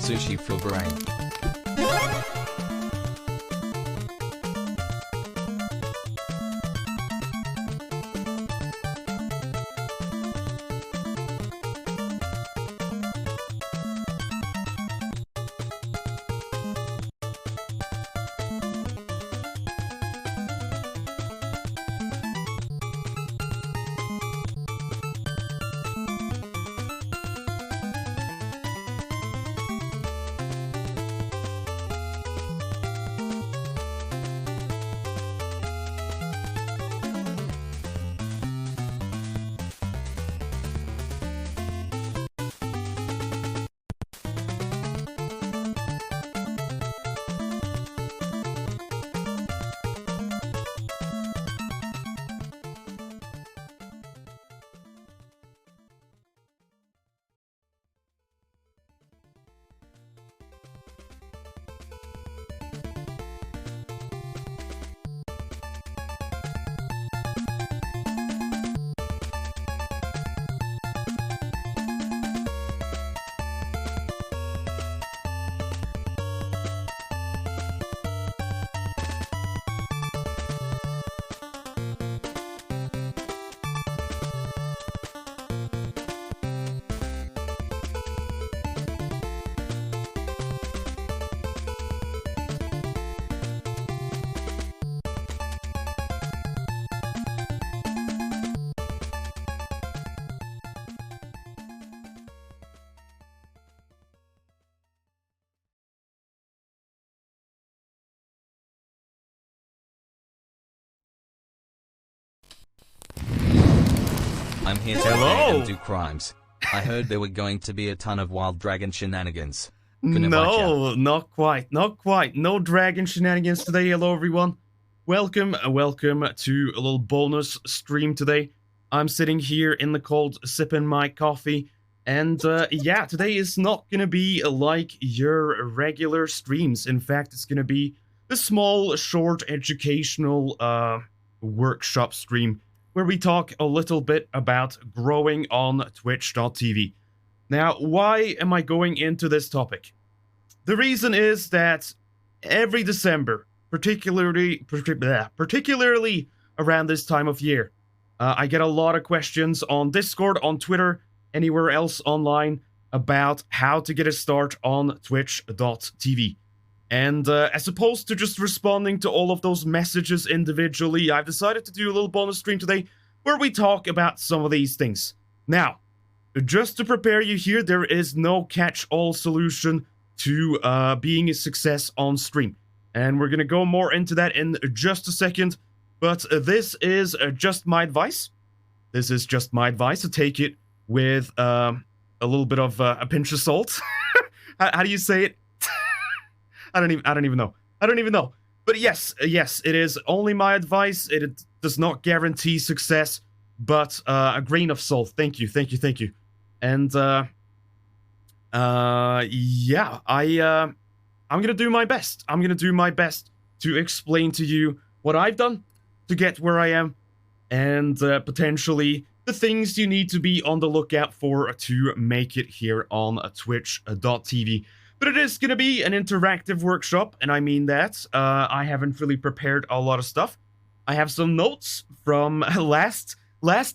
Sushi for brain. I'm here to play and do crimes. I heard there were going to be a ton of wild dragon shenanigans. No, not quite. No dragon shenanigans today. Hello, everyone. Welcome to a little bonus stream today. I'm sitting here in the cold, sipping my coffee. And, yeah, today is not gonna be like your regular streams. In fact, it's gonna be a small, short, educational, workshop stream where we talk a little bit about growing on Twitch.tv. Now, why am I going into this topic? The reason is that every December, particularly around this time of year, I get a lot of questions on Discord, on Twitter, anywhere else online about how to get a start on Twitch.tv. And as opposed to just responding to all of those messages individually, I've decided to do a little bonus stream today where we talk about some of these things. Now, just to prepare you here, there is no catch-all solution to being a success on stream. And we're going to go more into that in just a second. But this is just my advice. This is just my advice. So take it with a little bit of a pinch of salt. How do you say it? I don't even know. But yes, it is only my advice. It does not guarantee success, but a grain of salt. Thank you. And yeah, I'm gonna do my best. I'm gonna do my best to explain to you what I've done to get where I am, and potentially the things you need to be on the lookout for to make it here on Twitch.tv. But it is going to be an interactive workshop, and I mean that. I haven't really prepared a lot of stuff. I have some notes from last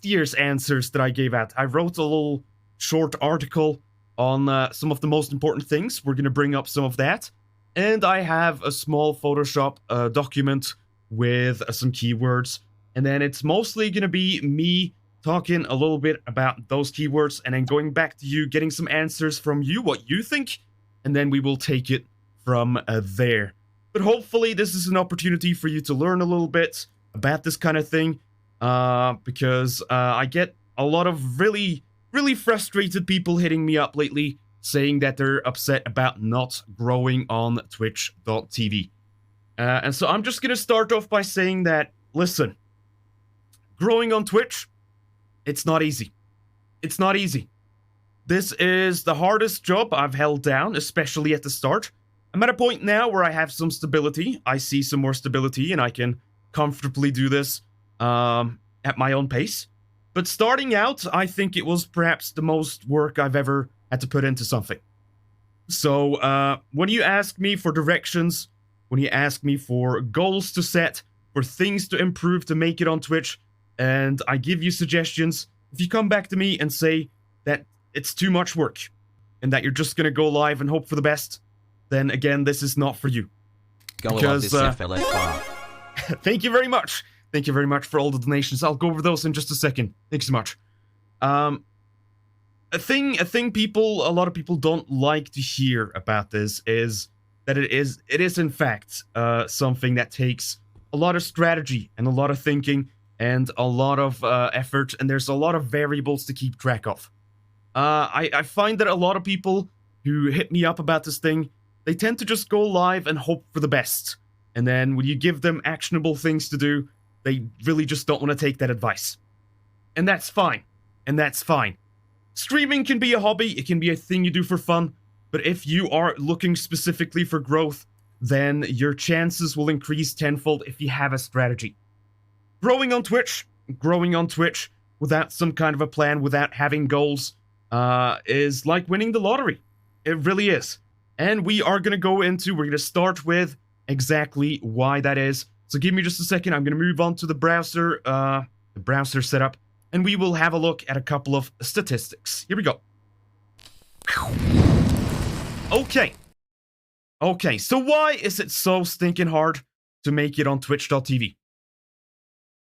year's answers that I gave out. I wrote a little short article on some of the most important things. We're going to bring up some of that. And I have a small Photoshop document with some keywords. And then it's mostly going to be me talking a little bit about those keywords and then going back to you, getting some answers from you, what you think. And then we will take it from there. But hopefully this is an opportunity for you to learn a little bit about this kind of thing. Because I get a lot of really frustrated people hitting me up lately saying that they're upset about not growing on Twitch.tv. And so I'm just going to start off by saying that, listen, growing on Twitch, it's not easy. It's not easy. This is the hardest job I've held down, especially at the start. I'm at a point now where I have some stability. I see some more stability, and I can comfortably do this at my own pace. But starting out, I think it was perhaps the most work I've ever had to put into something. So when you ask me for directions, when you ask me for goals to set, for things to improve to make it on Twitch, and I give you suggestions, if you come back to me and say that it's too much work and that you're just going to go live and hope for the best, then again, this is not for you. Go love this FLFR. Thank you very much. Thank you very much for all the donations. I'll go over those in just a second. Thanks so much. A thing a lot of people don't like to hear about this is that it is in fact something that takes a lot of strategy and a lot of thinking and a lot of effort, and there's a lot of variables to keep track of. I find that a lot of people who hit me up about this thing, they tend to just go live and hope for the best. And then when you give them actionable things to do, they really just don't want to take that advice. And that's fine. And that's fine. Streaming can be a hobby, it can be a thing you do for fun, but if you are looking specifically for growth, then your chances will increase tenfold if you have a strategy. Growing on Twitch without some kind of a plan, without having goals, is like winning the lottery. It really is. And we're going to start with exactly why that is. So give me just a second, I'm going to move on to the browser setup, and we will have a look at a couple of statistics. Here we go. Okay, so why is it so stinking hard to make it on Twitch.tv?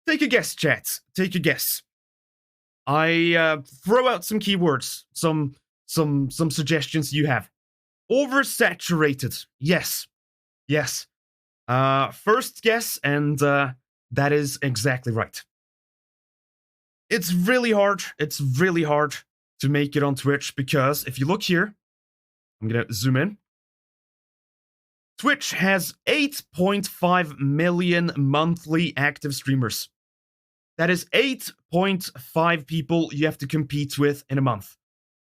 Take a guess, chat. Take a guess. I throw out some keywords, some suggestions you have. Oversaturated. Yes. First guess, and that is exactly right. It's really hard to make it on Twitch because if you look here, I'm gonna zoom in. Twitch has 8.5 million monthly active streamers. That is 8.5 people you have to compete with in a month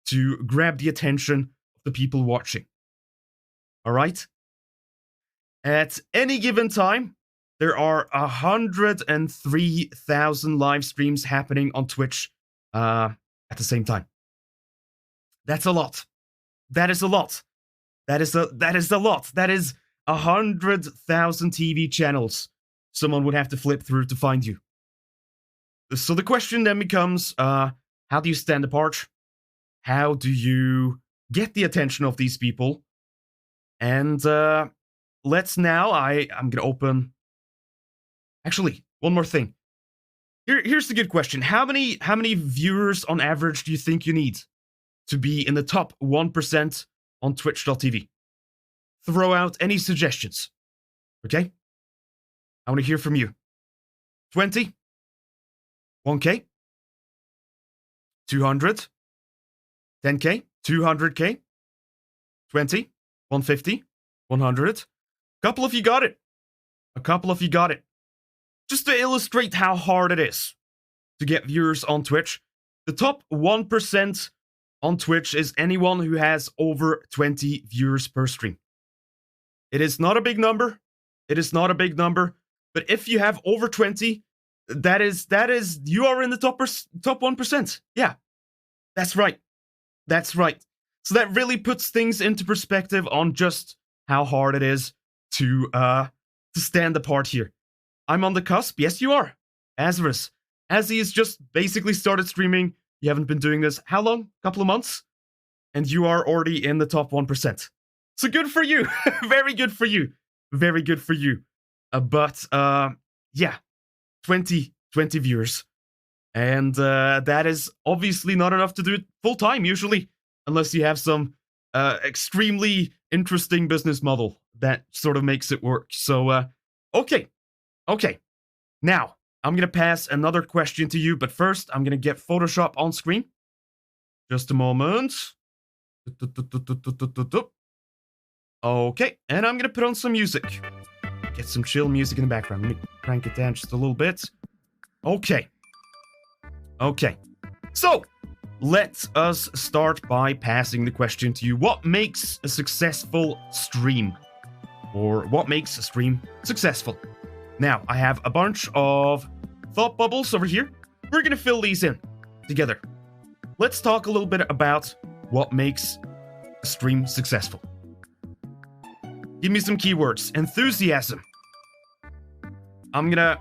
to grab the attention of the people watching. Alright? At any given time, there are 103,000 live streams happening on Twitch at the same time. That's a lot. That is a lot. That is a lot. That is 100,000 TV channels someone would have to flip through to find you. So the question then becomes, how do you stand apart? How do you get the attention of these people? And let's now, I'm going to open... Actually, one more thing. Here's the good question. How many viewers on average do you think you need to be in the top 1% on Twitch.tv? Throw out any suggestions. Okay? I want to hear from you. 20? 1K? 200? 10K? 200K? 20? 150? 100? A couple of you got it. Just to illustrate how hard it is to get viewers on Twitch, the top 1% on Twitch is anyone who has over 20 viewers per stream. It is not a big number. But if you have over 20, that is you are in the top 1%. Yeah. That's right. So that really puts things into perspective on just how hard it is to stand apart here. I'm on the cusp. Yes, you are. Azarus. Azzy has just basically started streaming. You haven't been doing this. How long? Couple of months? And you are already in the top 1%. So good for you. Very good for you. But yeah. 20 viewers. And that is obviously not enough to do it full time, usually. Unless you have some extremely interesting business model that sort of makes it work. So, okay. Now, I'm going to pass another question to you, but first, I'm going to get Photoshop on screen. Just a moment. Okay, and I'm going to put on some music. Get some chill music in the background. Let me crank it down just a little bit. Okay. So, let us start by passing the question to you. What makes a successful stream? Or what makes a stream successful? Now, I have a bunch of thought bubbles over here. We're going to fill these in together. Let's talk a little bit about what makes a stream successful. Give me some keywords. Enthusiasm. I'm gonna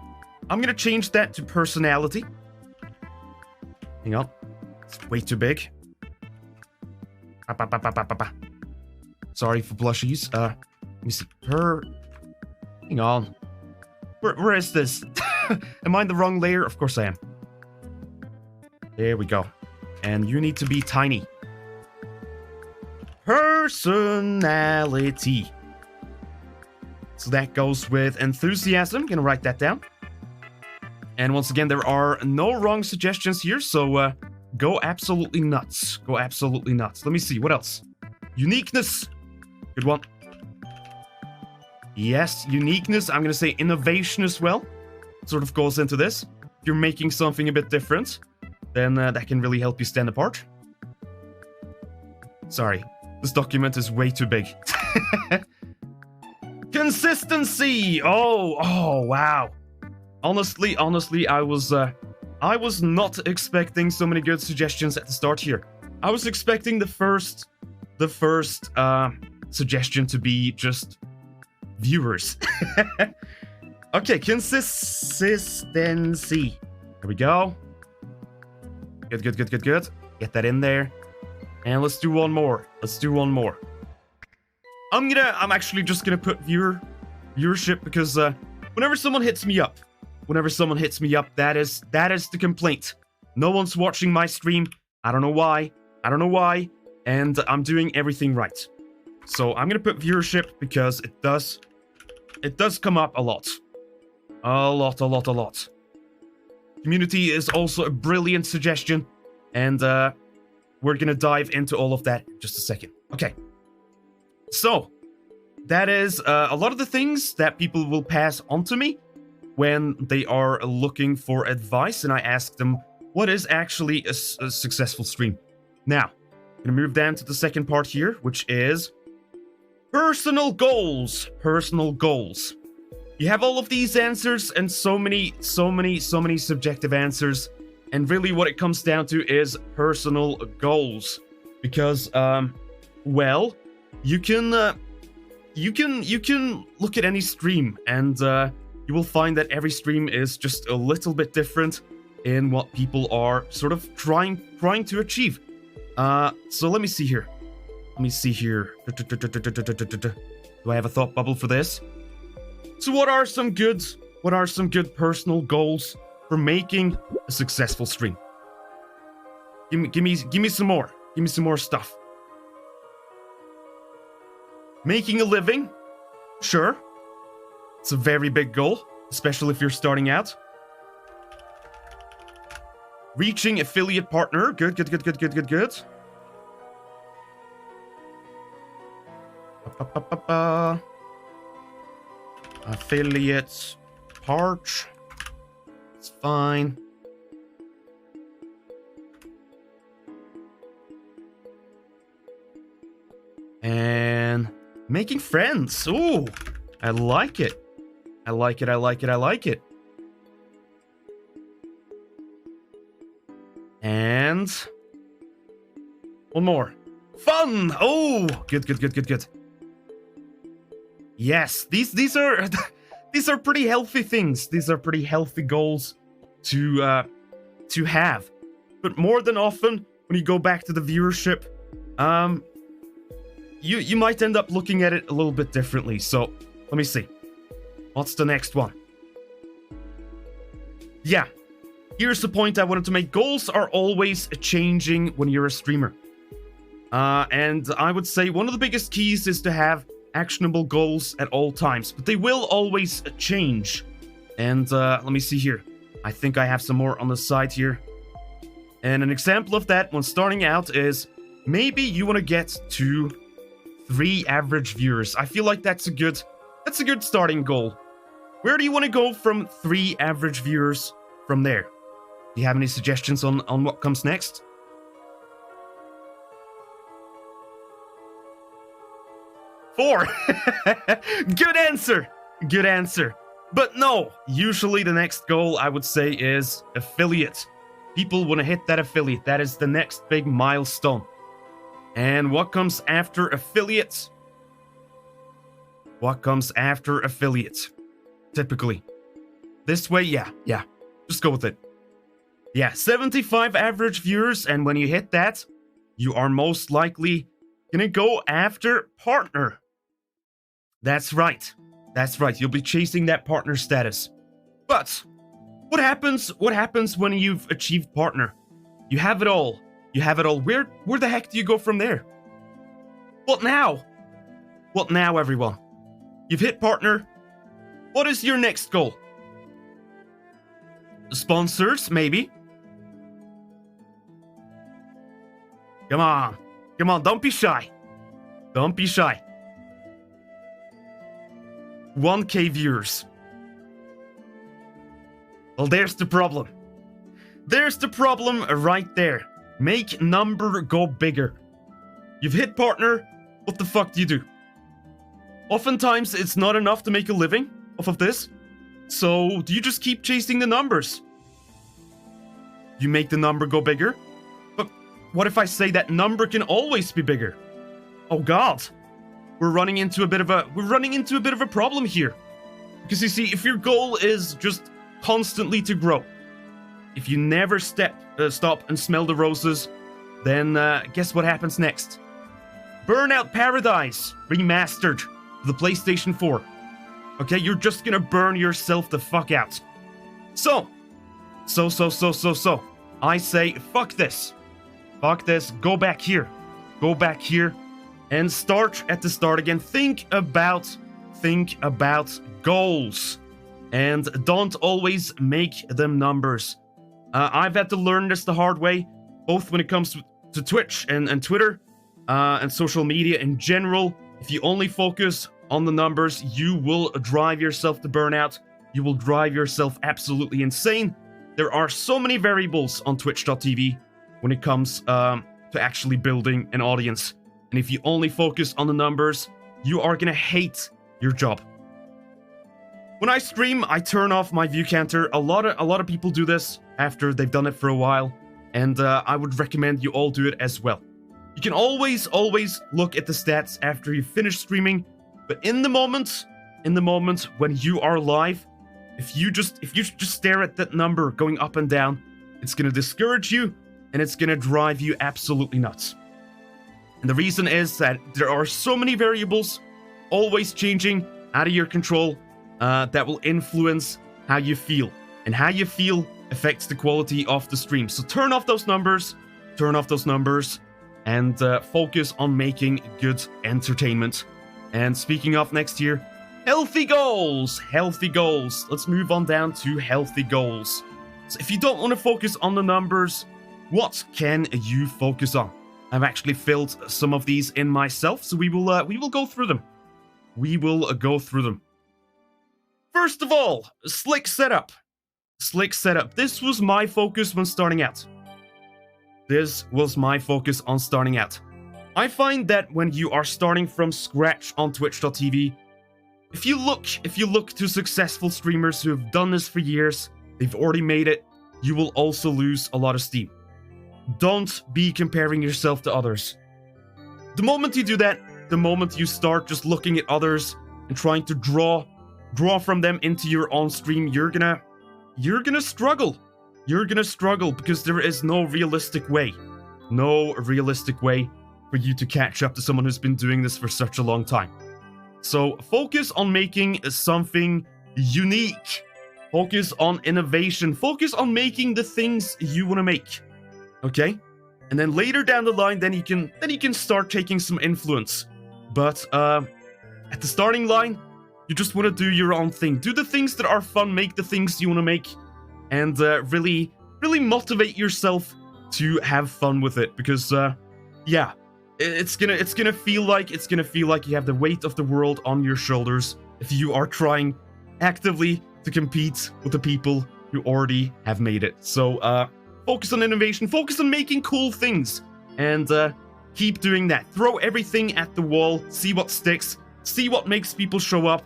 change that to personality. Hang on. It's way too big. Sorry for blushies. Let me see. Hang on. Where is this? Am I in the wrong layer? Of course I am. There we go. And you need to be tiny. Personality. So that goes with enthusiasm. Gonna write that down. And once again, there are no wrong suggestions here, so go absolutely nuts. Go absolutely nuts. Let me see, what else? Uniqueness. Good one. Yes, uniqueness. I'm gonna say innovation as well. Sort of goes into this. If you're making something a bit different, then that can really help you stand apart. Sorry, this document is way too big. Consistency! Oh, wow. Honestly, I was not expecting so many good suggestions at the start here. I was expecting the first suggestion to be just viewers. Okay, consistency. There we go. Good. Get that in there. And let's do one more. I'm actually just gonna put viewership because whenever someone hits me up, that is the complaint. No one's watching my stream. I don't know why. And I'm doing everything right. So I'm gonna put viewership because it does come up a lot. A lot. Community is also a brilliant suggestion, and we're gonna dive into all of that in just a second. Okay. So, that is a lot of the things that people will pass on to me when they are looking for advice, and I ask them, what is actually a successful stream? Now, I'm gonna move down to the second part here, which is personal goals. You have all of these answers and so many subjective answers, and really what it comes down to is personal goals. Because, well, you can look at any stream, and you will find that every stream is just a little bit different in what people are sort of trying to achieve. So let me see here. Do I have a thought bubble for this? So what are some good personal goals for making a successful stream? Give me some more. Give me some more stuff. Making a living? Sure. It's a very big goal, especially if you're starting out. Reaching affiliate partner. Good. Affiliate part. It's fine. And making friends. Ooh, I like it. I like it. And one more. Fun. Oh, good. Yes, these are pretty healthy things. These are pretty healthy goals to have. But more than often, when you go back to the viewership, you might end up looking at it a little bit differently. So let me see. What's the next one? Yeah, here's the point I wanted to make. Goals are always changing when you're a streamer. And I would say one of the biggest keys is to have actionable goals at all times, but they will always change. And let me see here. I think I have some more on the side here. And an example of that when starting out is maybe you want to get to 3 average viewers. I feel like that's a good starting goal. Where do you want to go from 3 average viewers from there? Do you have any suggestions on what comes next? Four. Good answer. But no, usually the next goal I would say is affiliate. People want to hit that affiliate. That is the next big milestone. And what comes after affiliate? What comes after affiliate? Typically. This way, yeah. Just go with it. Yeah, 75 average viewers, and when you hit that, you are most likely gonna go after partner. That's right. You'll be chasing that partner status. But what happens when you've achieved partner? You have it all. Where the heck do you go from there? What now? What now, everyone? You've hit partner. What is your next goal? Sponsors, maybe. Come on, don't be shy. 1K viewers. Well, there's the problem. Right there. Make number go bigger. You've hit partner, what the fuck do you do? Oftentimes, it's not enough to make a living off of this. So, do you just keep chasing the numbers? You make the number go bigger? But what if I say that number can always be bigger? Oh god. We're running into a bit of a problem here. Because you see, if your goal is just constantly to grow, if you never stop and smell the roses, then guess what happens next? Burnout Paradise remastered for the PlayStation 4. Okay, you're just gonna burn yourself the fuck out. So. I say, fuck this. Go back here, and start at the start again. Think about goals, and don't always make them numbers. I've had to learn this the hard way, both when it comes to Twitch and Twitter, and social media in general. If you only focus on the numbers, you will drive yourself to burnout. You will drive yourself absolutely insane. There are so many variables on Twitch.tv when it comes to actually building an audience. And if you only focus on the numbers, you are gonna hate your job. When I stream, I turn off my view counter. A lot of people do this after they've done it for a while, and I would recommend you all do it as well. You can always look at the stats after you finish streaming, but in the moment when you are live, if you just stare at that number going up and down, it's gonna discourage you, and it's gonna drive you absolutely nuts. And the reason is that there are so many variables, always changing, out of your control, that will influence how you feel. And how you feel affects the quality of the stream. So turn off those numbers, and focus on making good entertainment. And speaking of next year, healthy goals. Let's move on down to healthy goals. So if you don't want to focus on the numbers, what can you focus on? I've actually filled some of these in myself, so we will go through them. First of all, slick setup. This was my focus when starting out. I find that when you are starting from scratch on Twitch.tv, if you look to successful streamers who have done this for years, they've already made it, you will also lose a lot of steam. Don't be comparing yourself to others. The moment you do that, the moment you start just looking at others and trying to draw from them into your own stream, you're gonna struggle. Because there is no realistic way for you to catch up to someone who's been doing this for such a long time. So focus on making something unique. Focus on innovation. Focus on making the things you want to make. Okay? And then later down the line, then you can start taking some influence. But at the starting line, you just want to do your own thing. Do the things that are fun, make the things you want to make, and really motivate yourself to have fun with it. Because yeah, it's gonna feel like you have the weight of the world on your shoulders if you are trying actively to compete with the people who already have made it. So focus on innovation, focus on making cool things, and keep doing that. Throw everything at the wall, see what sticks, see what makes people show up,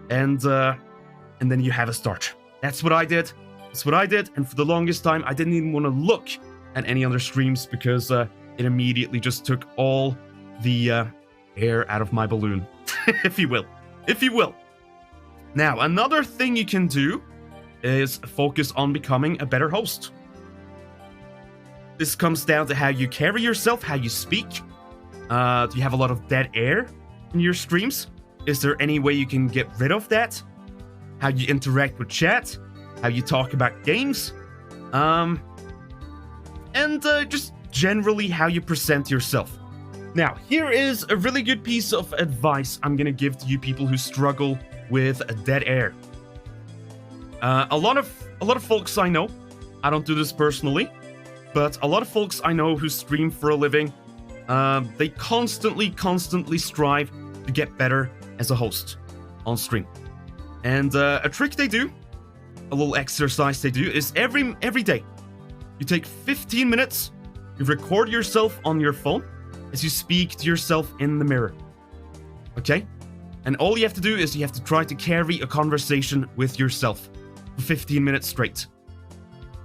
and then you have a start. That's what I did. And for the longest time, I didn't even want to look at any other streams because it immediately just took all the air out of my balloon, if you will. If you will. Now, another thing you can do is focus on becoming a better host. This comes down to how you carry yourself, how you speak. Do you have a lot of dead air in your streams? Is there any way you can get rid of that? How you interact with chat? How you talk about games? Just generally how you present yourself. Now, here is a really good piece of advice I'm gonna give to you people who struggle with dead air. A lot of folks I know, I don't do this personally, but a lot of folks I know who stream for a living, they constantly strive to get better as a host on stream. And a trick they do, a little exercise they do, is every day, you take 15 minutes, you record yourself on your phone as you speak to yourself in the mirror. Okay? And all you have to do is you have to try to carry a conversation with yourself for 15 minutes straight.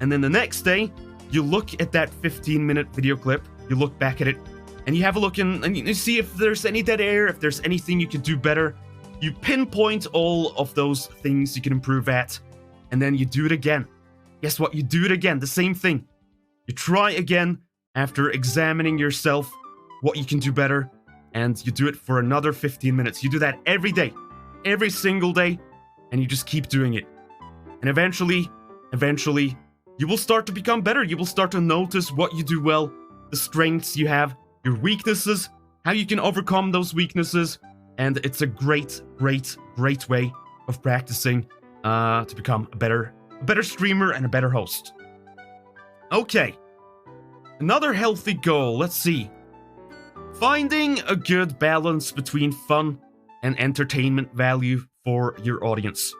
And then the next day, you look at that 15-minute video clip, you look back at it, and you have a look and you see if there's any dead air, if there's anything you could do better. You pinpoint all of those things you can improve at, and then you do it again. Guess what? You do it again, the same thing. You try again after examining yourself, what you can do better, and you do it for another 15 minutes. You do that every day, every single day, and you just keep doing it. And eventually, you will start to become better. You will start to notice what you do well, the strengths you have, your weaknesses, how you can overcome those weaknesses, and it's a great way of practicing to become a better streamer and a better host. Okay, another healthy goal, let's see. Finding a good balance between fun and entertainment value for your audience.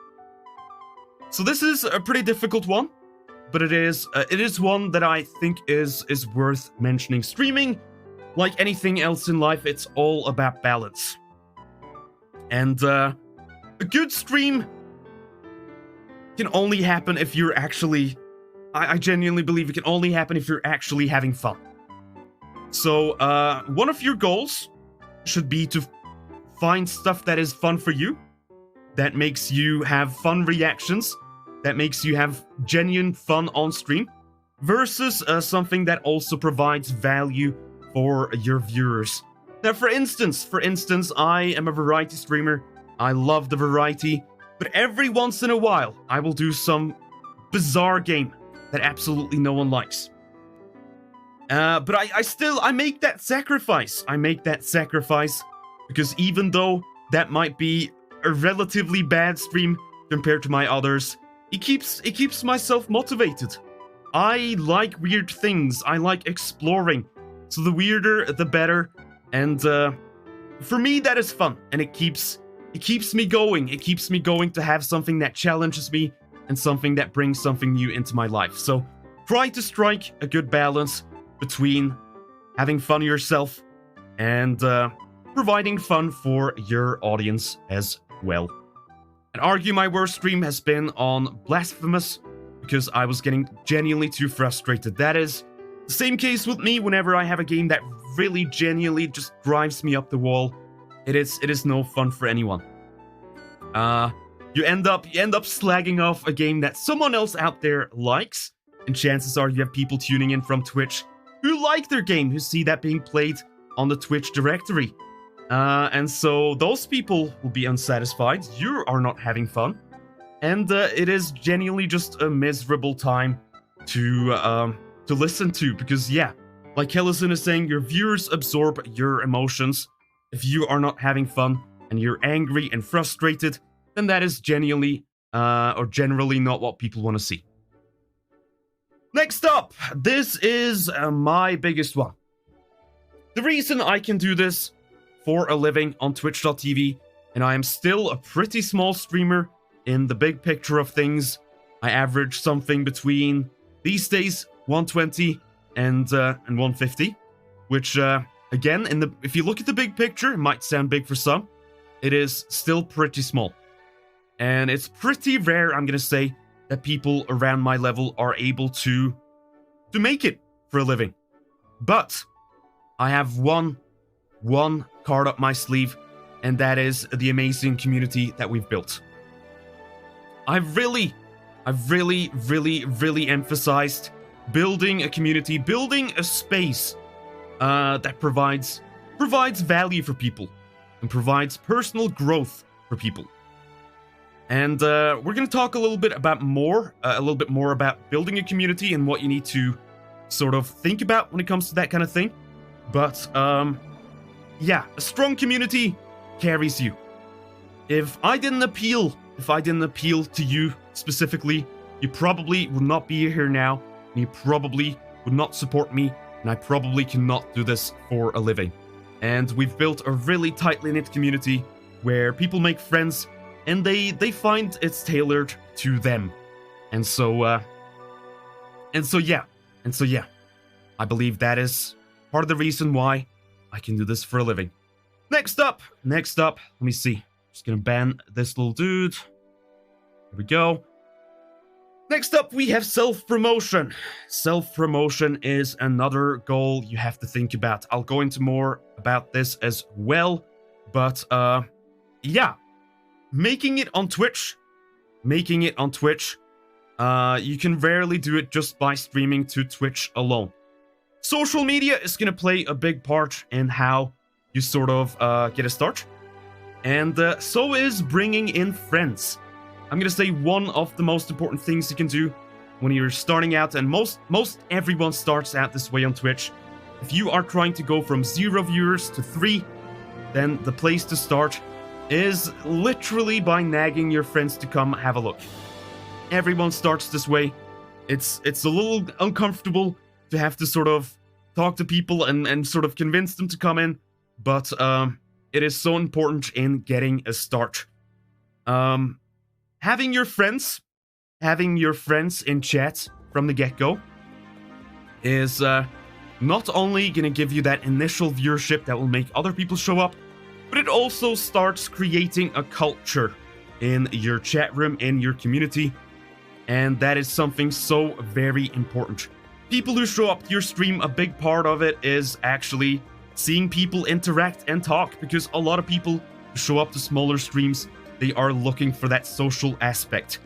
So this is a pretty difficult one, but it is one that I think is worth mentioning. Streaming, like anything else in life, it's all about balance. And a good stream can only happen if you're actually... I genuinely believe it can only happen if you're actually having fun. So, one of your goals should be to find stuff that is fun for you, that makes you have fun reactions, that makes you have genuine fun on stream, versus something that also provides value for your viewers. Now, for instance, I am a variety streamer. I love the variety, but every once in a while, I will do some bizarre game that absolutely no one likes. But I make that sacrifice. I make that sacrifice because even though that might be a relatively bad stream compared to my others, it keeps myself motivated. I like weird things. I like exploring. So the weirder, the better. And for me, that is fun, and it keeps me going. It keeps me going to have something that challenges me and something that brings something new into my life. So try to strike a good balance between having fun yourself and providing fun for your audience as well. And argue my worst stream has been on Blasphemous, because I was getting genuinely too frustrated. That is the same case with me whenever I have a game that really genuinely just drives me up the wall. It is no fun for anyone. You end up slagging off a game that someone else out there likes, and chances are you have people tuning in from Twitch who like their game, who see that being played on the Twitch directory. And so those people will be unsatisfied. You are not having fun. And it is genuinely just a miserable time to listen to, because yeah, like Hellison is saying, your viewers absorb your emotions. If you are not having fun and you're angry and frustrated, then that is genuinely or generally not what people want to see. Next up, this is my biggest one. The reason I can do this for a living on Twitch.tv, and I am still a pretty small streamer in the big picture of things. I average something between, these days, 120 and 150, which again, if you look at the big picture, it might sound big for some. It is still pretty small. And it's pretty rare, I'm gonna say, that people around my level are able to make it for a living. But I have one card up my sleeve, and that is the amazing community that we've built. I've really emphasized building a community, building a space that provides value for people and provides personal growth for people. And we're going to talk a little bit more about building a community and what you need to sort of think about when it comes to that kind of thing. But yeah, a strong community carries you. If I didn't appeal to you specifically, you probably would not be here now, and you probably would not support me, and I probably cannot do this for a living. And we've built a really tightly knit community where people make friends, and they find it's tailored to them. And so yeah, I believe that is part of the reason why I can do this for a living. Next up, let me see. Just gonna ban this little dude. There we go. Next up, we have self-promotion. Self-promotion is another goal you have to think about. I'll go into more about this as well, but yeah, making it on Twitch. You can rarely do it just by streaming to Twitch alone. Social media is going to play a big part in how you sort of get a start. And so is bringing in friends. I'm going to say one of the most important things you can do when you're starting out, and most everyone starts out this way on Twitch. If you are trying to go from 0 viewers to 3, then the place to start is literally by nagging your friends to come have a look. Everyone starts this way. It's a little uncomfortable to have to sort of talk to people and sort of convince them to come in, but it is so important in getting a start. Having your friends in chat from the get-go is not only going to give you that initial viewership that will make other people show up, but it also starts creating a culture in your chat room, in your community, and that is something so very important. People who show up to your stream, a big part of it is actually seeing people interact and talk, because a lot of people who show up to smaller streams, they are looking for that social aspect.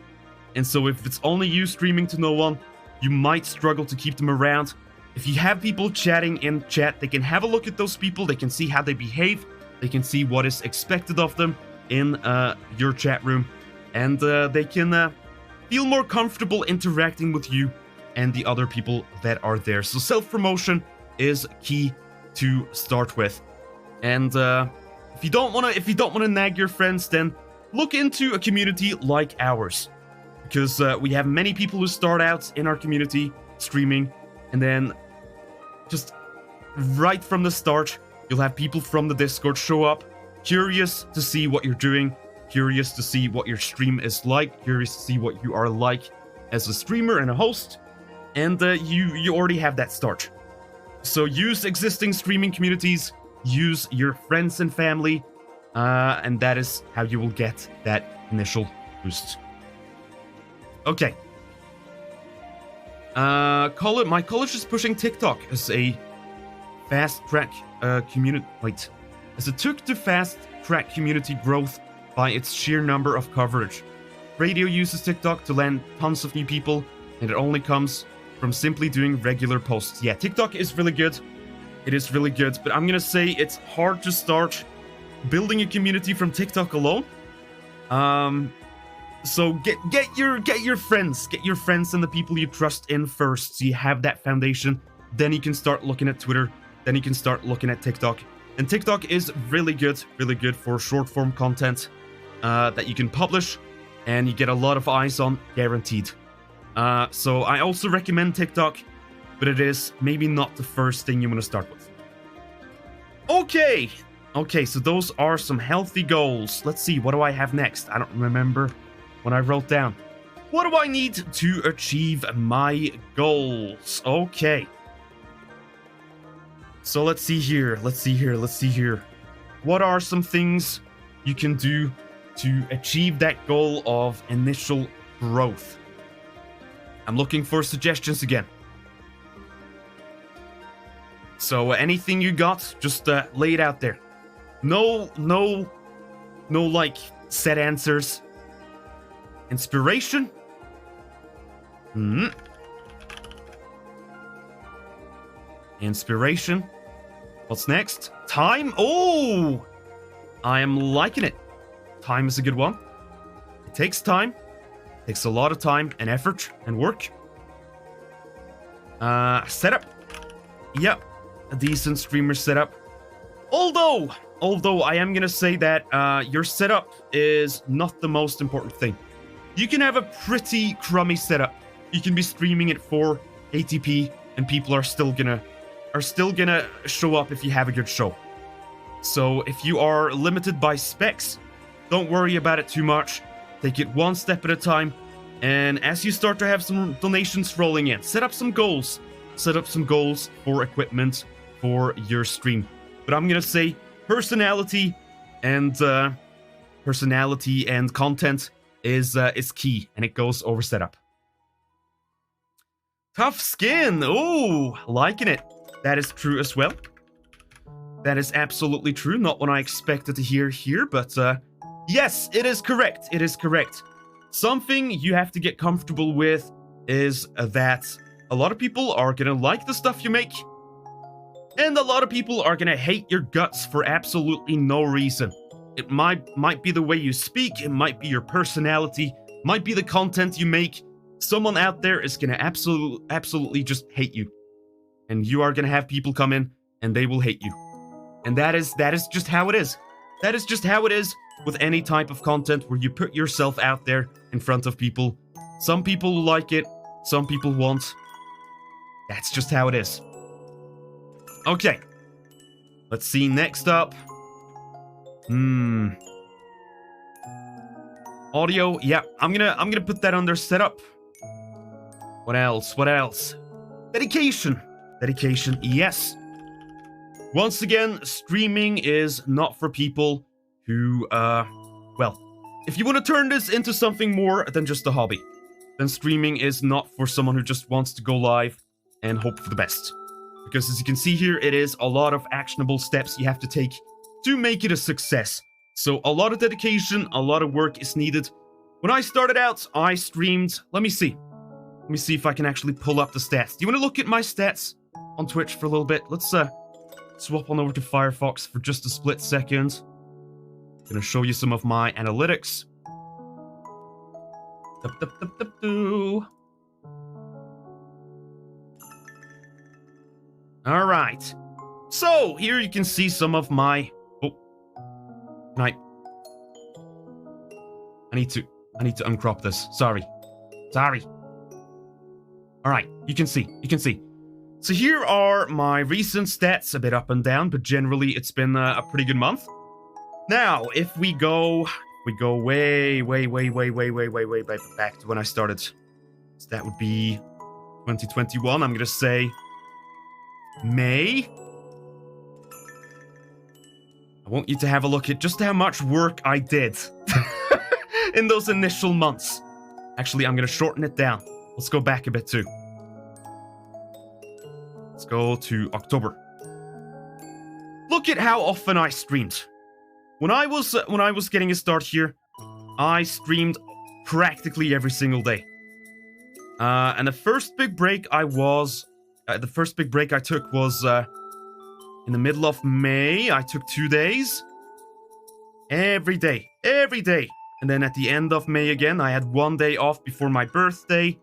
And so if it's only you streaming to no one, you might struggle to keep them around. If you have people chatting in chat, they can have a look at those people, they can see how they behave, they can see what is expected of them in your chat room, and they can feel more comfortable interacting with you and the other people that are there. So self-promotion is key to start with. And if you don't want to nag your friends, then look into a community like ours, because we have many people who start out in our community streaming, and then just right from the start, you'll have people from the Discord show up, curious to see what you're doing, curious to see what your stream is like, curious to see what you are like as a streamer and a host, and you already have that start. So use existing streaming communities, use your friends and family, and that is how you will get that initial boost. Okay. My college is pushing TikTok as a fast-track community. Wait, as it took to fast-track community growth by its sheer number of coverage. Radio uses TikTok to land tons of new people, and it only comes from simply doing regular posts. Yeah, TikTok is really good. It is really good, but I'm gonna say it's hard to start building a community from TikTok alone. So get your friends and the people you trust in first, so you have that foundation. Then you can start looking at Twitter. Then you can start looking at TikTok. And TikTok is really good for short form content that you can publish, and you get a lot of eyes on, guaranteed. So I also recommend TikTok, but it is maybe not the first thing you want to start with. Okay, so those are some healthy goals. Let's see, what do I have next? I don't remember what I wrote down. What do I need to achieve my goals? Okay. So let's see here. What are some things you can do to achieve that goal of initial growth? I'm looking for suggestions again. So anything you got, just lay it out there. No, like, set answers. Inspiration? Inspiration. What's next? Time? Oh! I am liking it. Time is a good one. It takes time. It takes a lot of time and effort and work. Setup. Yep. A decent streamer setup. Although I am gonna say that your setup is not the most important thing. You can have a pretty crummy setup. You can be streaming at 4 ATP and people are still gonna show up if you have a good show. So if you are limited by specs, don't worry about it too much. Take it one step at a time. And as you start to have some donations rolling in, set up some goals. Set up some goals for equipment for your stream. But I'm gonna say personality and content is key, and it goes over setup. Tough skin. Oh, liking it. That is true as well. That is absolutely true. Not what I expected to hear here, but yes, it is correct. It is correct. Something you have to get comfortable with is that a lot of people are gonna like the stuff you make, and a lot of people are gonna hate your guts for absolutely no reason. It might be the way you speak, it might be your personality, might be the content you make. Someone out there is gonna absolutely just hate you. And you are gonna have people come in and they will hate you. And that is just how it is. That is just how it is with any type of content where you put yourself out there in front of people. Some people like it, some people won't. That's just how it is. Okay. Let's see next up. Audio, yeah, I'm gonna put that under setup. What else? What else? Dedication. Dedication, yes. Once again, streaming is not for people who, well, if you want to turn this into something more than just a hobby, then streaming is not for someone who just wants to go live and hope for the best. Because as you can see here, it is a lot of actionable steps you have to take to make it a success. So a lot of dedication, a lot of work is needed. When I started out, I streamed, let me see if I can actually pull up the stats. Do you want to look at my stats on Twitch for a little bit? Let's swap on over to Firefox for just a split second. I'm gonna show you some of my analytics. All right. So here you can see some of my. Oh, I need to uncrop this. Sorry. All right, you can see. So here are my recent stats, a bit up and down, but generally it's been a pretty good month. Now, if we go way back to when I started. So that would be 2021. I'm gonna say May. I want you to have a look at just how much work I did in those initial months. Actually, I'm gonna shorten it down. Let's go back a bit too. Let's go to October. Look at how often I streamed. When I was getting a start here, I streamed practically every single day. And the first big break I took was in the middle of May. I took 2 days. Every day. And then at the end of May again, I had 1 day off before my birthday.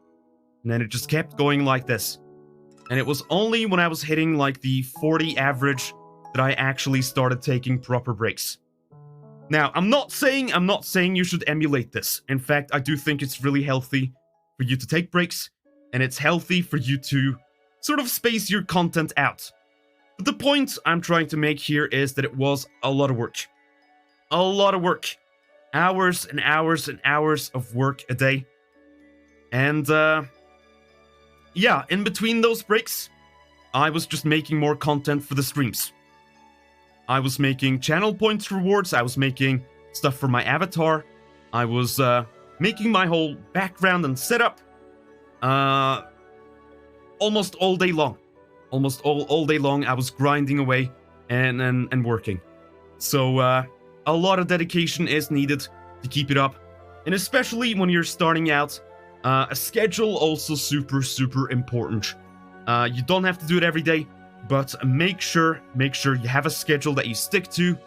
And then it just kept going like this. And it was only when I was hitting like the 40 average that I actually started taking proper breaks. Now, I'm not saying you should emulate this. In fact, I do think it's really healthy for you to take breaks, and it's healthy for you to sort of space your content out. But the point I'm trying to make here is that it was a lot of work. A lot of work. Hours and hours and hours of work a day. And, yeah, in between those breaks, I was just making more content for the streams. I was making channel points rewards, I was making stuff for my avatar, I was making my whole background and setup almost all day long. Almost all day long, I was grinding away and working. So a lot of dedication is needed to keep it up. And especially when you're starting out, a schedule also super important. You don't have to do it every day, but make sure you have a schedule that you stick to,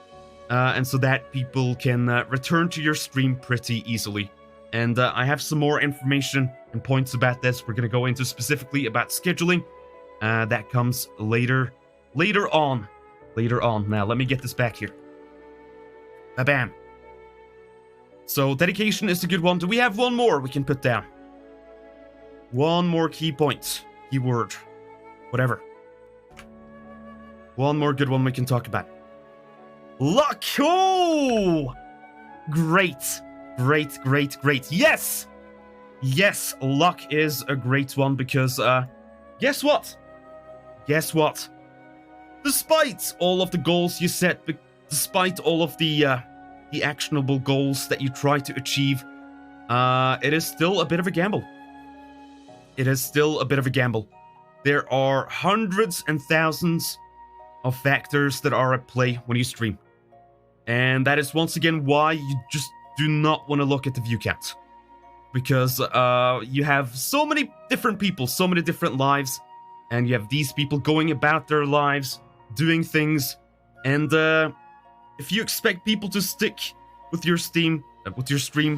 and so that people can return to your stream pretty easily. And I have some more information and points about this. We're going to go into specifically about scheduling. That comes later on. Now, let me get this back here. Bam. So, dedication is a good one. Do we have one more we can put down? One more key point. Keyword. Whatever. One more good one we can talk about. Luck! Oh! Great. Yes! Yes, luck is a great one because, guess what? Despite all of the goals you set, despite all of the actionable goals that you try to achieve, it is still a bit of a gamble. There are hundreds and thousands of factors that are at play when you stream. And that is once again why you just do not want to look at the view count. Because you have so many different people, so many different lives, and you have these people going about their lives, doing things, and if you expect people to stick with your stream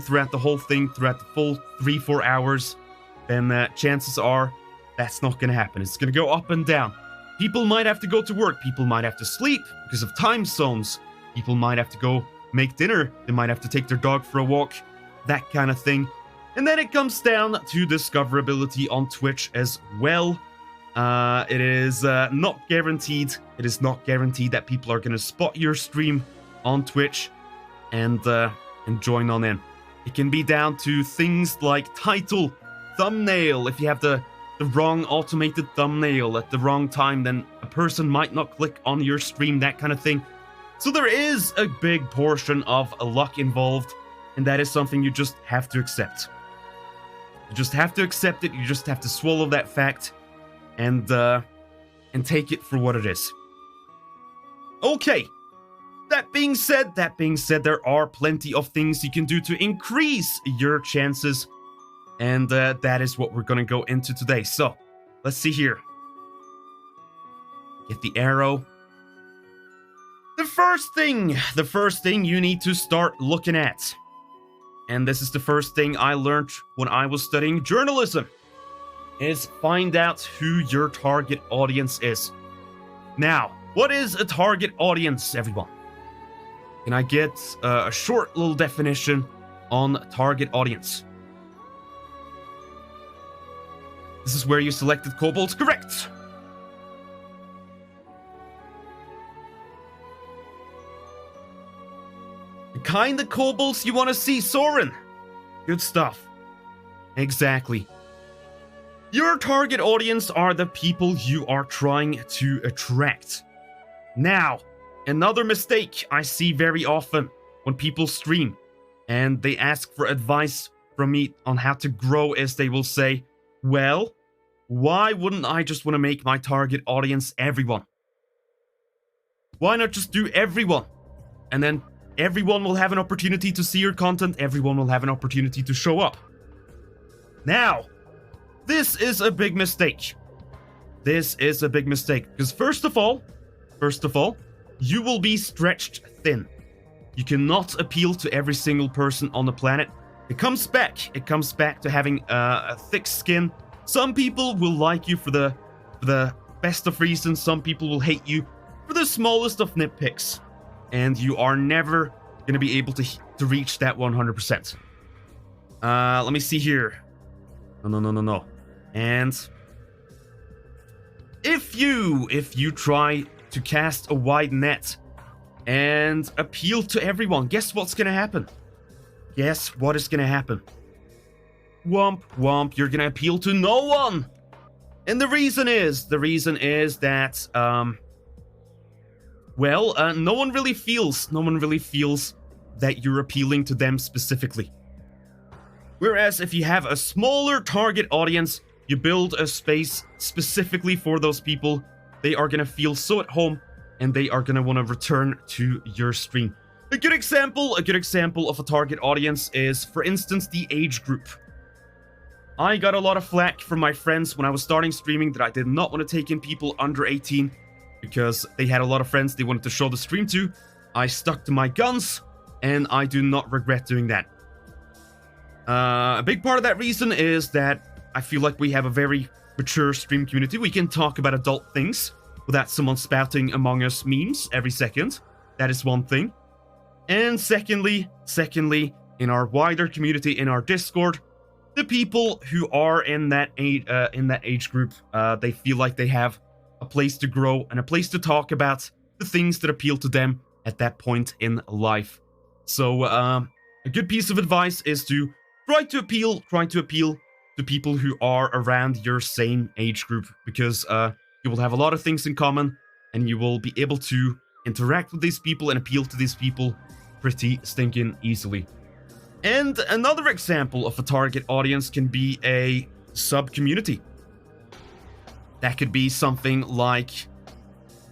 throughout the whole thing, throughout the full 3-4 hours, then chances are that's not going to happen. It's going to go up and down. People might have to go to work. People might have to sleep because of time zones. People might have to go make dinner. They might have to take their dog for a walk. That kind of thing. And then it comes down to discoverability on Twitch as well. It is not guaranteed. It is not guaranteed that people are going to spot your stream on Twitch and join on in. It can be down to things like title, thumbnail. If you have the wrong automated thumbnail at the wrong time, then a person might not click on your stream, that kind of thing. So there is a big portion of luck involved, and that is something you just have to accept. You just have to accept it. You just have to swallow that fact and take it for what it is. Okay. That being said, there are plenty of things you can do to increase your chances, and that is what we're going to go into today. So, let's see here. Get the arrow. The first thing you need to start looking at, and this is the first thing I learned when I was studying journalism, is find out who your target audience is. Now, what is a target audience, everyone? Can I get a short little definition on target audience? This is where you selected kobolds, correct? The kind of kobolds you want to see, Soren. Good stuff. Exactly. Your target audience are the people you are trying to attract. Now, another mistake I see very often when people stream and they ask for advice from me on how to grow is they will say, well, why wouldn't I just want to make my target audience everyone? Why not just do everyone? And then everyone will have an opportunity to see your content. Everyone will have an opportunity to show up. Now, this is a big mistake. Because first of all, you will be stretched thin. You cannot appeal to every single person on the planet. It comes back to having a thick skin. Some people will like you for the best of reasons. Some people will hate you for the smallest of nitpicks. And you are never going to be able to reach that 100%. Let me see here. No. And if you try to cast a wide net and appeal to everyone, guess what's going to happen? Guess what is going to happen? Womp, you're going to appeal to no one. And the reason is that no one really feels that you're appealing to them specifically. Whereas if you have a smaller target audience, you build a space specifically for those people, they are gonna feel so at home, and they are gonna want to return to your stream. A good example of a target audience is, for instance, the age group. I got a lot of flack from my friends when I was starting streaming that I did not want to take in people under 18 because they had a lot of friends they wanted to show the stream to. I stuck to my guns, and I do not regret doing that. A big part of that reason is that I feel like we have a very mature stream community. We can talk about adult things without someone spouting Among Us memes every second. That is one thing. And secondly, in our wider community, in our Discord, the people who are in that age group, they feel like they have a place to grow and a place to talk about the things that appeal to them at that point in life. So a good piece of advice is to try to appeal to people who are around your same age group, because you will have a lot of things in common, and you will be able to interact with these people and appeal to these people pretty stinking easily. And another example of a target audience can be a sub-community. That could be something like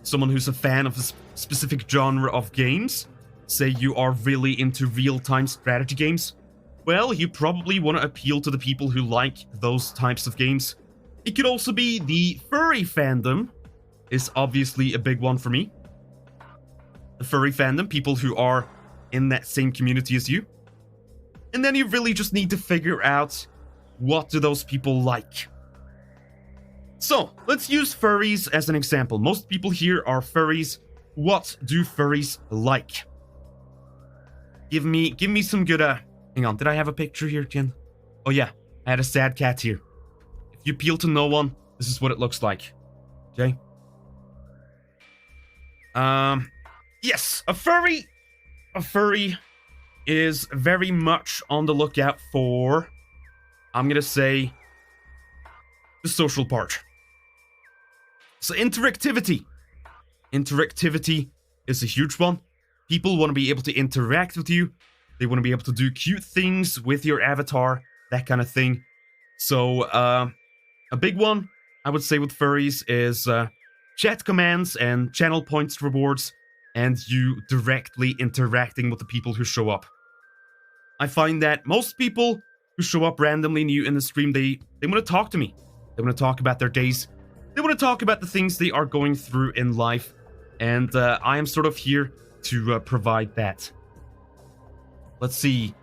someone who's a fan of a specific genre of games. Say you are really into real-time strategy games. Well, you probably want to appeal to the people who like those types of games. It could also be the furry fandom, is obviously a big one for me. The furry fandom, people who are in that same community as you. And then you really just need to figure out, what do those people like? So, let's use furries as an example. Most people here are furries. What do furries like? Give me some good, hang on, did I have a picture here, Jen? Oh yeah, I had a sad cat here. If you appeal to no one, this is what it looks like. Okay? Yes, a furry is very much on the lookout for, I'm gonna say, the social part. So interactivity. Interactivity is a huge one. People want to be able to interact with you. They want to be able to do cute things with your avatar, that kind of thing. So, a big one, I would say, with furries is chat commands and channel points rewards, and you directly interacting with the people who show up. I find that most people who show up randomly new in the stream, they want to talk to me. They want to talk about their days. They want to talk about the things they are going through in life. And I am sort of here to provide that. Let's see.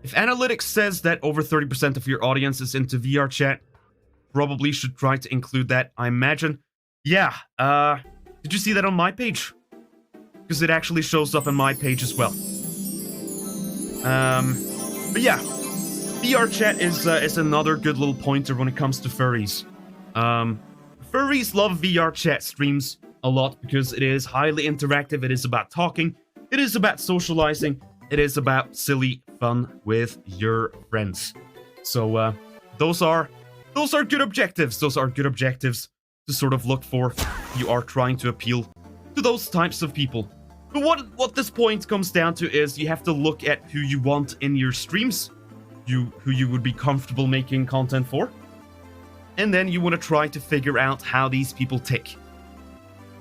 If analytics says that over 30% of your audience is into VR chat, probably should try to include that, I imagine. Yeah, did you see that on my page? Because it actually shows up on my page as well. But yeah, VR chat is another good little pointer when it comes to furries. Furries love VR chat streams a lot because it is highly interactive. It is about talking. It is about socializing. It is about silly fun with your friends. So those are good objectives. Those are good objectives to sort of look for if you are trying to appeal to those types of people. But what this point comes down to is you have to look at who you want in your streams, who you would be comfortable making content for, and then you want to try to figure out how these people tick.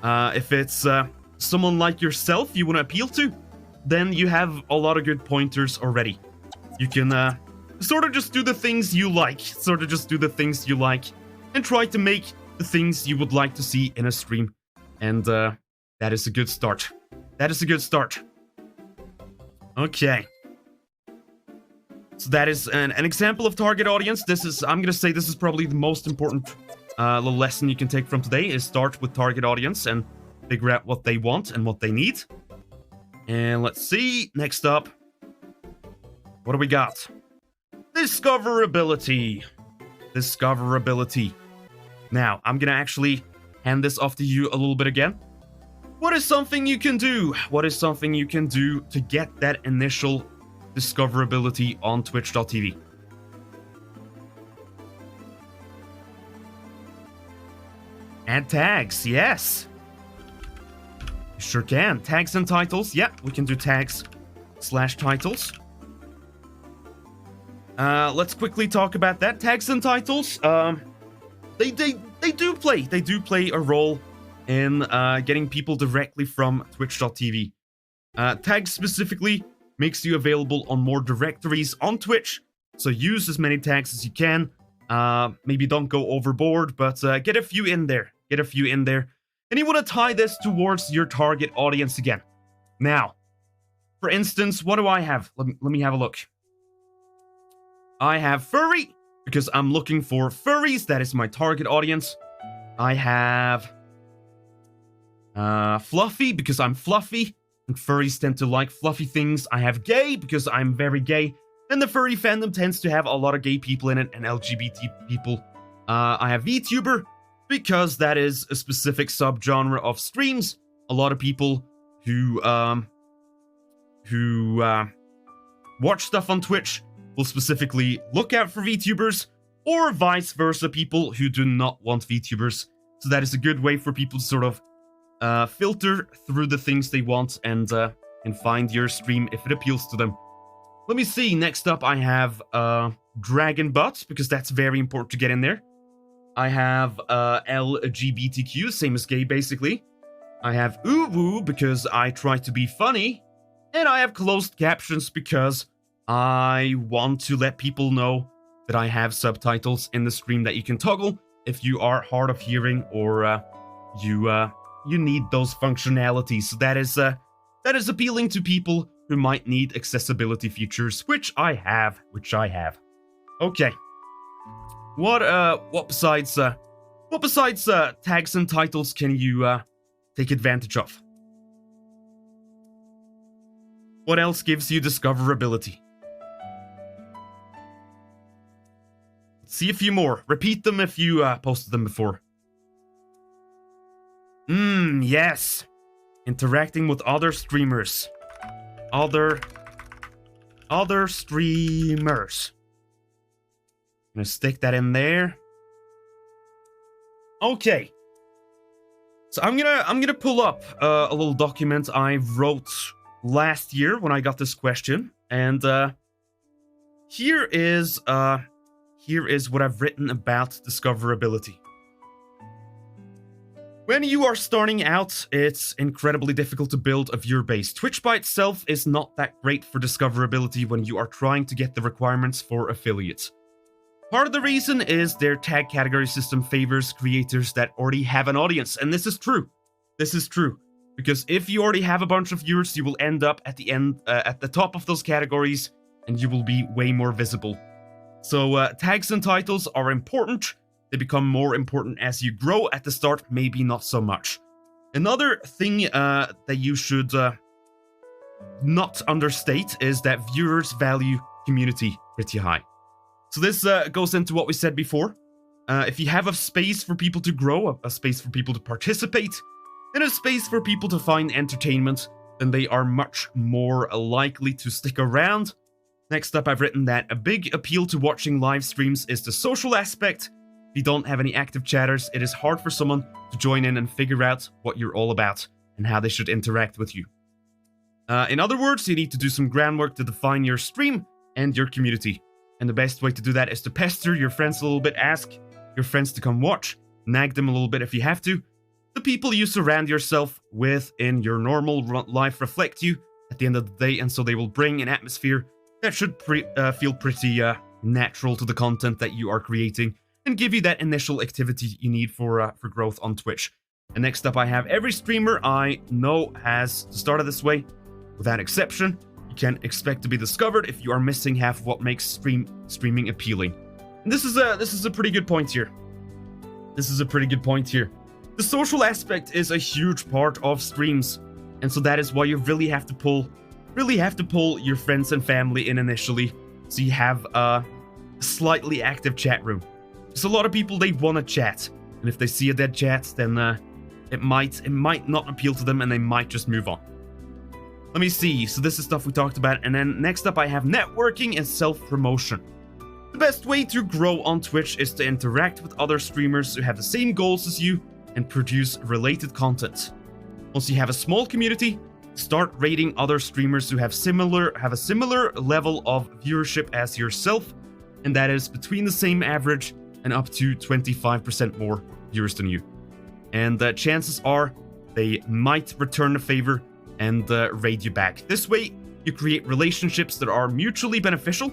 If it's someone like yourself you want to appeal to, then you have a lot of good pointers already. You can sort of just do the things you like, and try to make the things you would like to see in a stream. And that is a good start. Okay. So that is an example of target audience. I'm gonna say this is probably the most important little lesson you can take from today, is start with target audience and figure out what they want and what they need. And let's see, next up, what do we got? Discoverability. Now, I'm gonna actually hand this off to you a little bit again. What is something you can do? What is something you can do to get that initial discoverability on Twitch.tv? Add tags, yes. You sure can. Tags and titles, yeah, we can do tags/titles. Let's quickly talk about that. Tags and titles, they do play a role in getting people directly from twitch.tv. Tags specifically makes you available on more directories on Twitch, so use as many tags as you can. Maybe don't go overboard, but get a few in there. Get a few in there. And you want to tie this towards your target audience again. Now, for instance, what do I have? Let me have a look. I have furry, because I'm looking for furries. That is my target audience. I have fluffy, because I'm fluffy, and furries tend to like fluffy things. I have gay, because I'm very gay, and the furry fandom tends to have a lot of gay people in it, and LGBT people. I have VTuber, because that is a specific subgenre of streams. A lot of people who watch stuff on Twitch will specifically look out for VTubers, or vice versa, people who do not want VTubers. So that is a good way for people to sort of filter through the things they want and find your stream if it appeals to them. Let me see. Next up, I have Dragon Butt, because that's very important to get in there. I have LGBTQ, same as gay, basically. I have Uwu, because I try to be funny. And I have closed captions, because I want to let people know that I have subtitles in the stream that you can toggle if you are hard of hearing or you need those functionalities. So that is appealing to people who might need accessibility features, which I have. Okay. What besides tags and titles can you take advantage of? What else gives you discoverability? Let's see a few more. Repeat them if you posted them before. Yes. Interacting with other streamers. Other streamers. Gonna stick that in there. Okay. So I'm gonna pull up a little document I wrote last year when I got this question, and here is what I've written about discoverability. When you are starting out, it's incredibly difficult to build a viewer base. Twitch by itself is not that great for discoverability when you are trying to get the requirements for affiliates. Part of the reason is their tag category system favors creators that already have an audience, and this is true. This is true. Because if you already have a bunch of viewers, you will end up at the end, at the top of those categories, and you will be way more visible. So tags and titles are important. They become more important as you grow. At the start, maybe not so much. Another thing that you should not understate is that viewers value community pretty high. So this goes into what we said before. If you have a space for people to grow, a space for people to participate, and a space for people to find entertainment, then they are much more likely to stick around. Next up, I've written that a big appeal to watching live streams is the social aspect. If you don't have any active chatters, it is hard for someone to join in and figure out what you're all about and how they should interact with you. In other words, you need to do some groundwork to define your stream and your community. And the best way to do that is to pester your friends a little bit, ask your friends to come watch, nag them a little bit if you have to. The people you surround yourself with in your normal life reflect you at the end of the day, and so they will bring an atmosphere that should feel pretty natural to the content that you are creating and give you that initial activity you need for growth on Twitch. And next up, I have every streamer I know has started this way, without exception. You can expect to be discovered if you are missing half of what makes streaming appealing. And this is a pretty good point here. The social aspect is a huge part of streams, and so that is why you really have to pull your friends and family in initially, so you have a slightly active chat room. Because a lot of people, they want to chat, and if they see a dead chat, then it might not appeal to them, and they might just move on. Let me see. So this is stuff we talked about, and then next up I have networking and self-promotion. The best way to grow on Twitch is to interact with other streamers who have the same goals as you and produce related content. Once you have a small community, start rating other streamers who have a similar level of viewership as yourself, and that is between the same average and up to 25% more viewers than you. and chances are they might return the favor and raid you back. This way, you create relationships that are mutually beneficial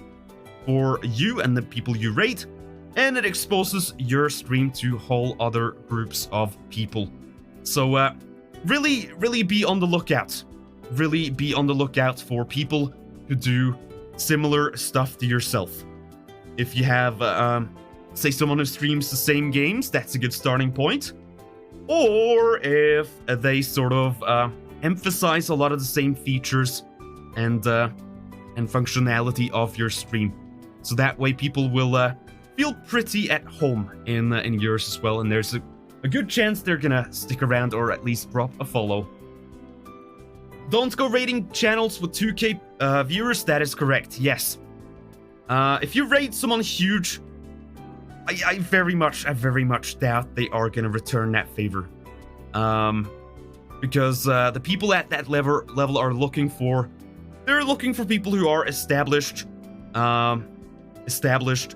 for you and the people you raid, and it exposes your stream to whole other groups of people. So really be on the lookout. Really be on the lookout for people who do similar stuff to yourself. If you have, say, someone who streams the same games, that's a good starting point. Or if they sort of emphasize a lot of the same features and functionality of your stream. So that way people will feel pretty at home in yours as well, and there's a good chance they're gonna stick around or at least drop a follow. Don't go raiding channels with 2k viewers, that is correct, yes. If you raid someone huge, I very much doubt they are gonna return that favor. Because the people at that level are looking for people who are established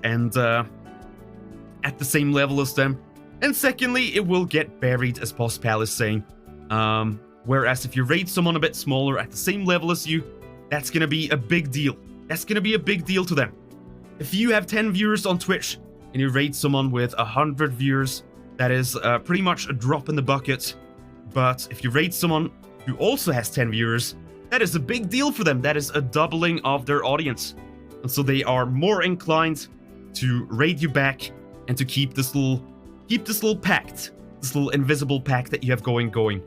and at the same level as them. And secondly, it will get buried, as Postpal is saying. Whereas if you raid someone a bit smaller at the same level as you, that's gonna be a big deal. That's gonna be a big deal to them. If you have 10 viewers on Twitch and you raid someone with 100 viewers, that is pretty much a drop in the bucket. But if you raid someone who also has 10 viewers, that is a big deal for them. That is a doubling of their audience. And so they are more inclined to raid you back and to keep this little pact, this little invisible pact that you have going.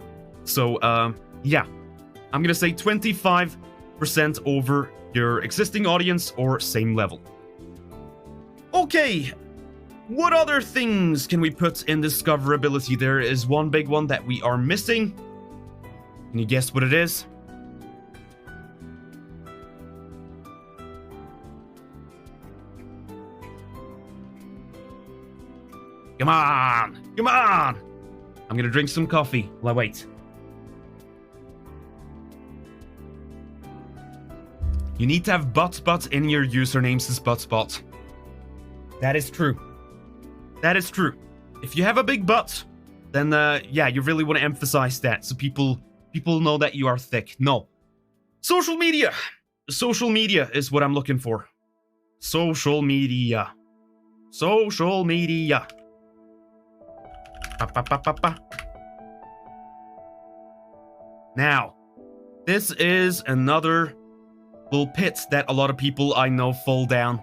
So, yeah. I'm gonna say 25% over your existing audience or same level. Okay. What other things can we put in discoverability? There is one big one that we are missing. Can you guess what it is? Come on! Come on! I'm gonna drink some coffee while I wait. You need to have butt in your username, says Buttspot. That is true. That is true. If you have a big butt, then yeah, you really want to emphasize that so people know that you are thick. No. Social media. Social media is what I'm looking for. Social media. Social media. Now, this is another little pit that a lot of people I know fall down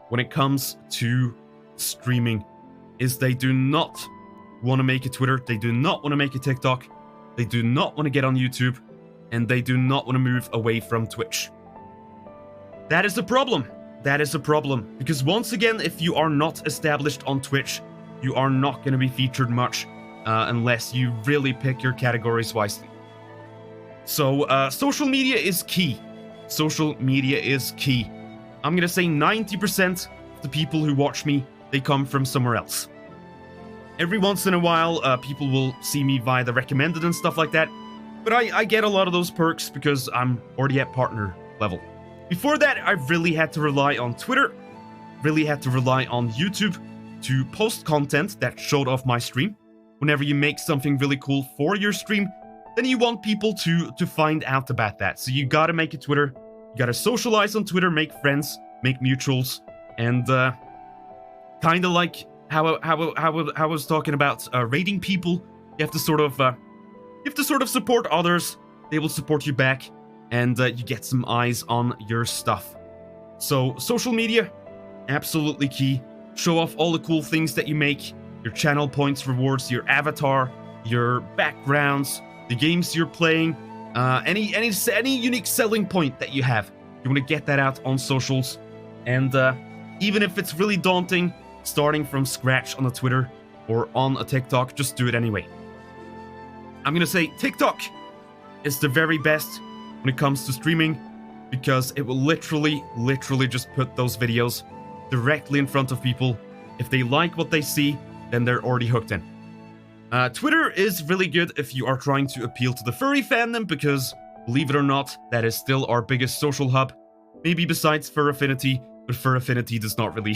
when it comes to streaming, is they do not want to make a Twitter, they do not want to make a TikTok, they do not want to get on YouTube, and they do not want to move away from Twitch. That is a problem. That is a problem. Because once again, if you are not established on Twitch, you are not going to be featured much unless you really pick your categories wisely. So, social media is key. Social media is key. I'm going to say 90% of the people who watch me, they come from somewhere else. Every once in a while, people will see me via the recommended and stuff like that, but I get a lot of those perks because I'm already at partner level. Before that, I really had to rely on Twitter, really had to rely on YouTube to post content that showed off my stream. Whenever you make something really cool for your stream, then you want people to find out about that. So you gotta make a Twitter, you gotta socialize on Twitter, make friends, make mutuals, and kind of like how I was talking about raiding people. You have to sort of support others. They will support you back, and you get some eyes on your stuff. So social media, absolutely key. Show off all the cool things that you make, your channel points, rewards, your avatar, your backgrounds, the games you're playing, any unique selling point that you have. You want to get that out on socials, and even if it's really daunting, starting from scratch on a Twitter or on a TikTok, just do it anyway. I'm gonna say TikTok is the very best when it comes to streaming, because it will literally just put those videos directly in front of people. If they like what they see, then they're already hooked in. Twitter is really good if you are trying to appeal to the furry fandom, because believe it or not, that is still our biggest social hub. Maybe besides Fur Affinity, but Fur Affinity does not really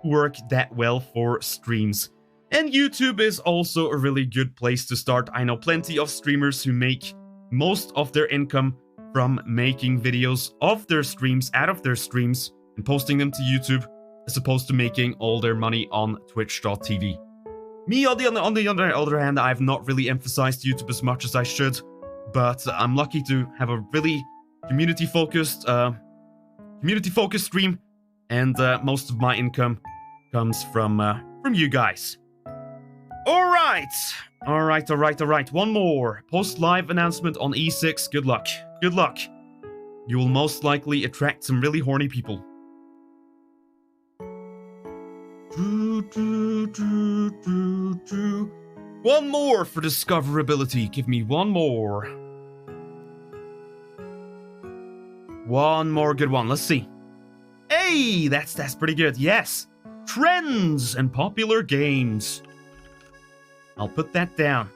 work that well for streams. And YouTube is also a really good place to start. I know plenty of streamers who make most of their income from making videos of their streams, out of their streams, and posting them to YouTube, as opposed to making all their money on Twitch.tv. Me, on the other hand, I've not really emphasized YouTube as much as I should, but I'm lucky to have a really community-focused stream, and most of my income comes from you guys. All right. One more. Post live announcement on E6. Good luck. You will most likely attract some really horny people. One more for discoverability. Give me one more. One more good one. Let's see. Hey, that's pretty good. Yes. Trends and popular games. I'll put that down.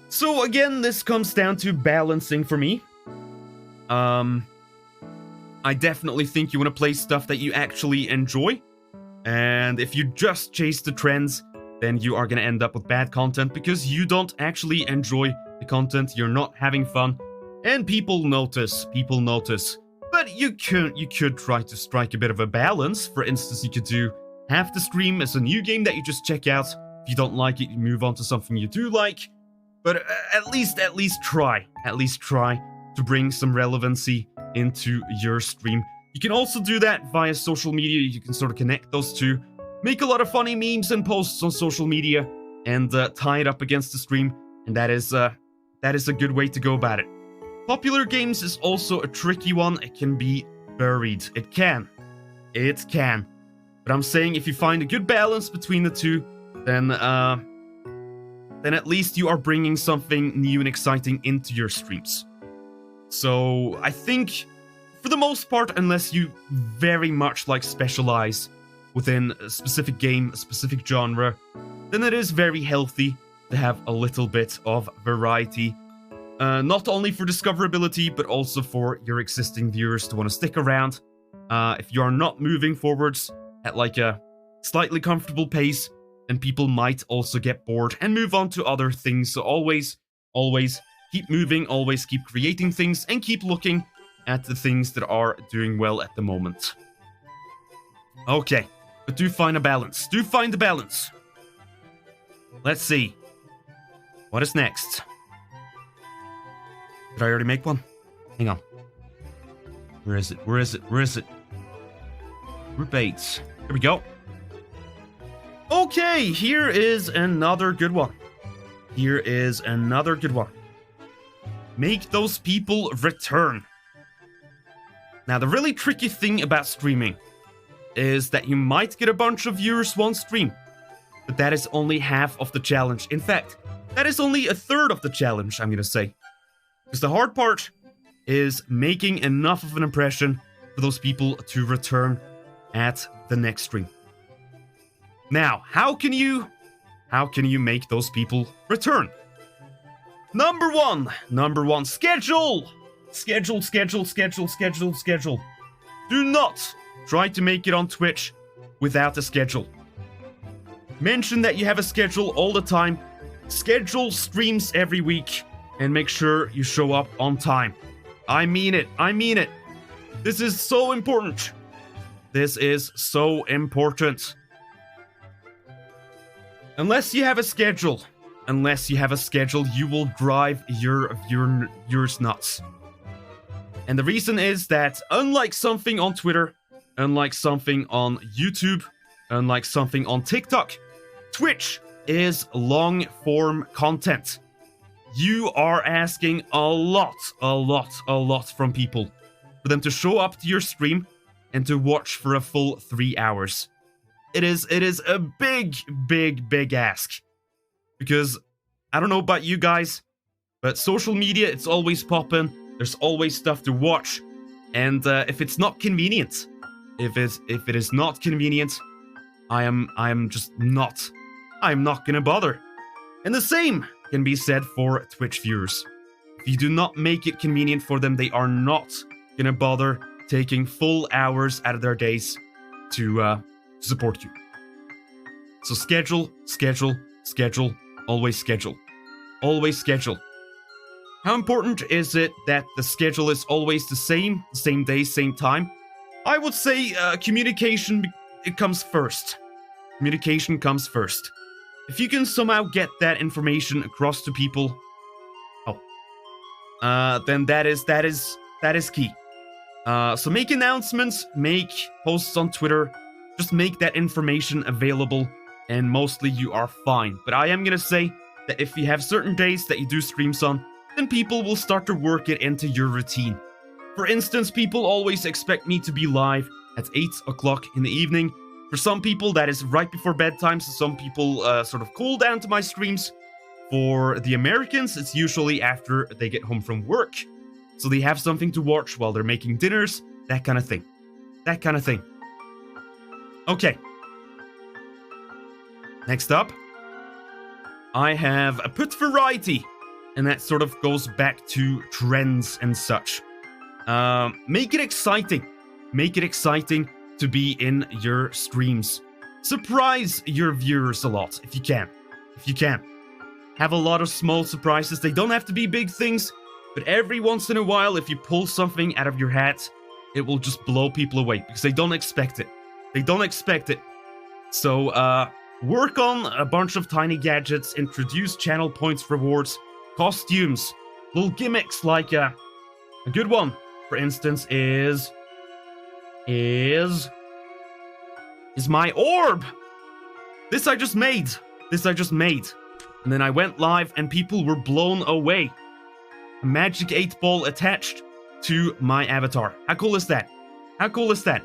So again, this comes down to balancing for me. I definitely think you want to play stuff that you actually enjoy. And if you just chase the trends, then you are going to end up with bad content because you don't actually enjoy the content, you're not having fun, and people notice. But you could try to strike a bit of a balance. For instance, you could do half the stream as a new game that you just check out. If you don't like it, you move on to something you do like. But at least try to bring some relevancy into your stream. You can also do that via social media. You can sort of connect those two, make a lot of funny memes and posts on social media, and tie it up against the stream. And that is a good way to go about it. Popular games is also a tricky one. It can be buried. It can. But I'm saying if you find a good balance between the two, then at least you are bringing something new and exciting into your streams. So I think, for the most part, unless you very much specialize within a specific game, a specific genre, then it is very healthy to have a little bit of variety. Not only for discoverability, but also for your existing viewers to want to stick around. If you are not moving forwards at a slightly comfortable pace, then people might also get bored and move on to other things. So always keep moving, always keep creating things, and keep looking at the things that are doing well at the moment. Okay, but do find a balance. Find the balance. Let's see. What is next? Did I already make one? Hang on. Where is it? Group 8. Here we go. Okay, here is another good one. Make those people return. Now, the really tricky thing about streaming is that you might get a bunch of viewers one stream, but that is only half of the challenge. In fact, that is only a third of the challenge, I'm gonna say. Because the hard part is making enough of an impression for those people to return at the next stream. Now, how can you make those people return? Number one, schedule. Schedule. Do not try to make it on Twitch without a schedule. Mention that you have a schedule all the time. Schedule streams every week, and make sure you show up on time. I mean it. This is so important. Unless you have a schedule, you will drive your viewers nuts. And the reason is that, unlike something on Twitter, unlike something on YouTube, unlike something on TikTok, Twitch is long-form content. You are asking a lot from people for them to show up to your stream and to watch for a full 3 hours. It is a big ask. Because, I don't know about you guys, but social media, it's always popping. There's always stuff to watch. And if it's not convenient, if it is not convenient, I'm not gonna bother. And the same can be said for Twitch viewers. If you do not make it convenient for them, they are not gonna bother taking full hours out of their days to support you. So schedule, schedule, schedule, always schedule. Always schedule. How important is it that the schedule is always the same day, same time? I would say communication, it comes first. Communication comes first. If you can somehow get that information across to people, then that is key. So make announcements, make posts on Twitter, just make that information available, and mostly you are fine. But I am gonna say that if you have certain days that you do streams on, then people will start to work it into your routine. For instance, people always expect me to be live at 8 o'clock in the evening. For some people, that is right before bedtime, so some people sort of cool down to my streams. For the Americans, it's usually after they get home from work. So they have something to watch while they're making dinners, that kind of thing. That kind of thing. Okay. Next up, I have a put variety. And that sort of goes back to trends and such. Make it exciting. Make it exciting to be in your streams. Surprise your viewers a lot, if you can. If you can. Have a lot of small surprises. They don't have to be big things, but every once in a while, if you pull something out of your hat, it will just blow people away because they don't expect it. They don't expect it. So, work on a bunch of tiny gadgets, introduce channel points rewards, costumes, little gimmicks like a good one, for instance, is my orb. This I just made. And then I went live and people were blown away. A magic 8-ball attached to my avatar. How cool is that? How cool is that?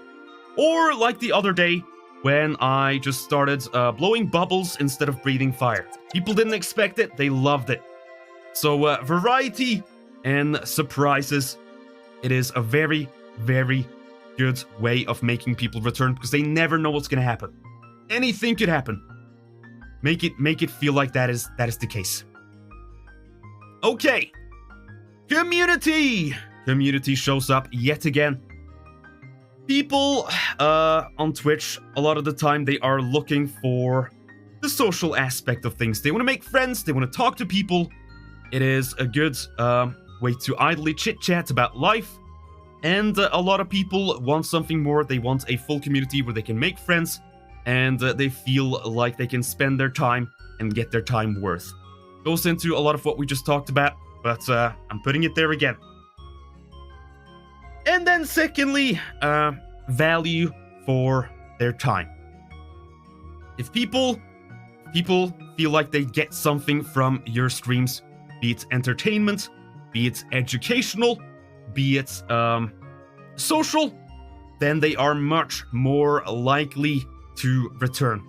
Or like the other day when I just started blowing bubbles instead of breathing fire. People didn't expect it. They loved it. So variety and surprises. It is a very, very good way of making people return because they never know what's going to happen. Anything could happen. Make it feel like that is the case. Okay. Community. Community shows up yet again. People on Twitch, a lot of the time, they are looking for the social aspect of things. They want to make friends. They want to talk to people. It is a good way to idly chit-chat about life. And a lot of people want something more. They want a full community where they can make friends. And they feel like they can spend their time and get their time worth. Goes into a lot of what we just talked about, but I'm putting it there again. And then secondly, value for their time. If people feel like they get something from your streams, be it entertainment, be it educational, be it social, then they are much more likely to return.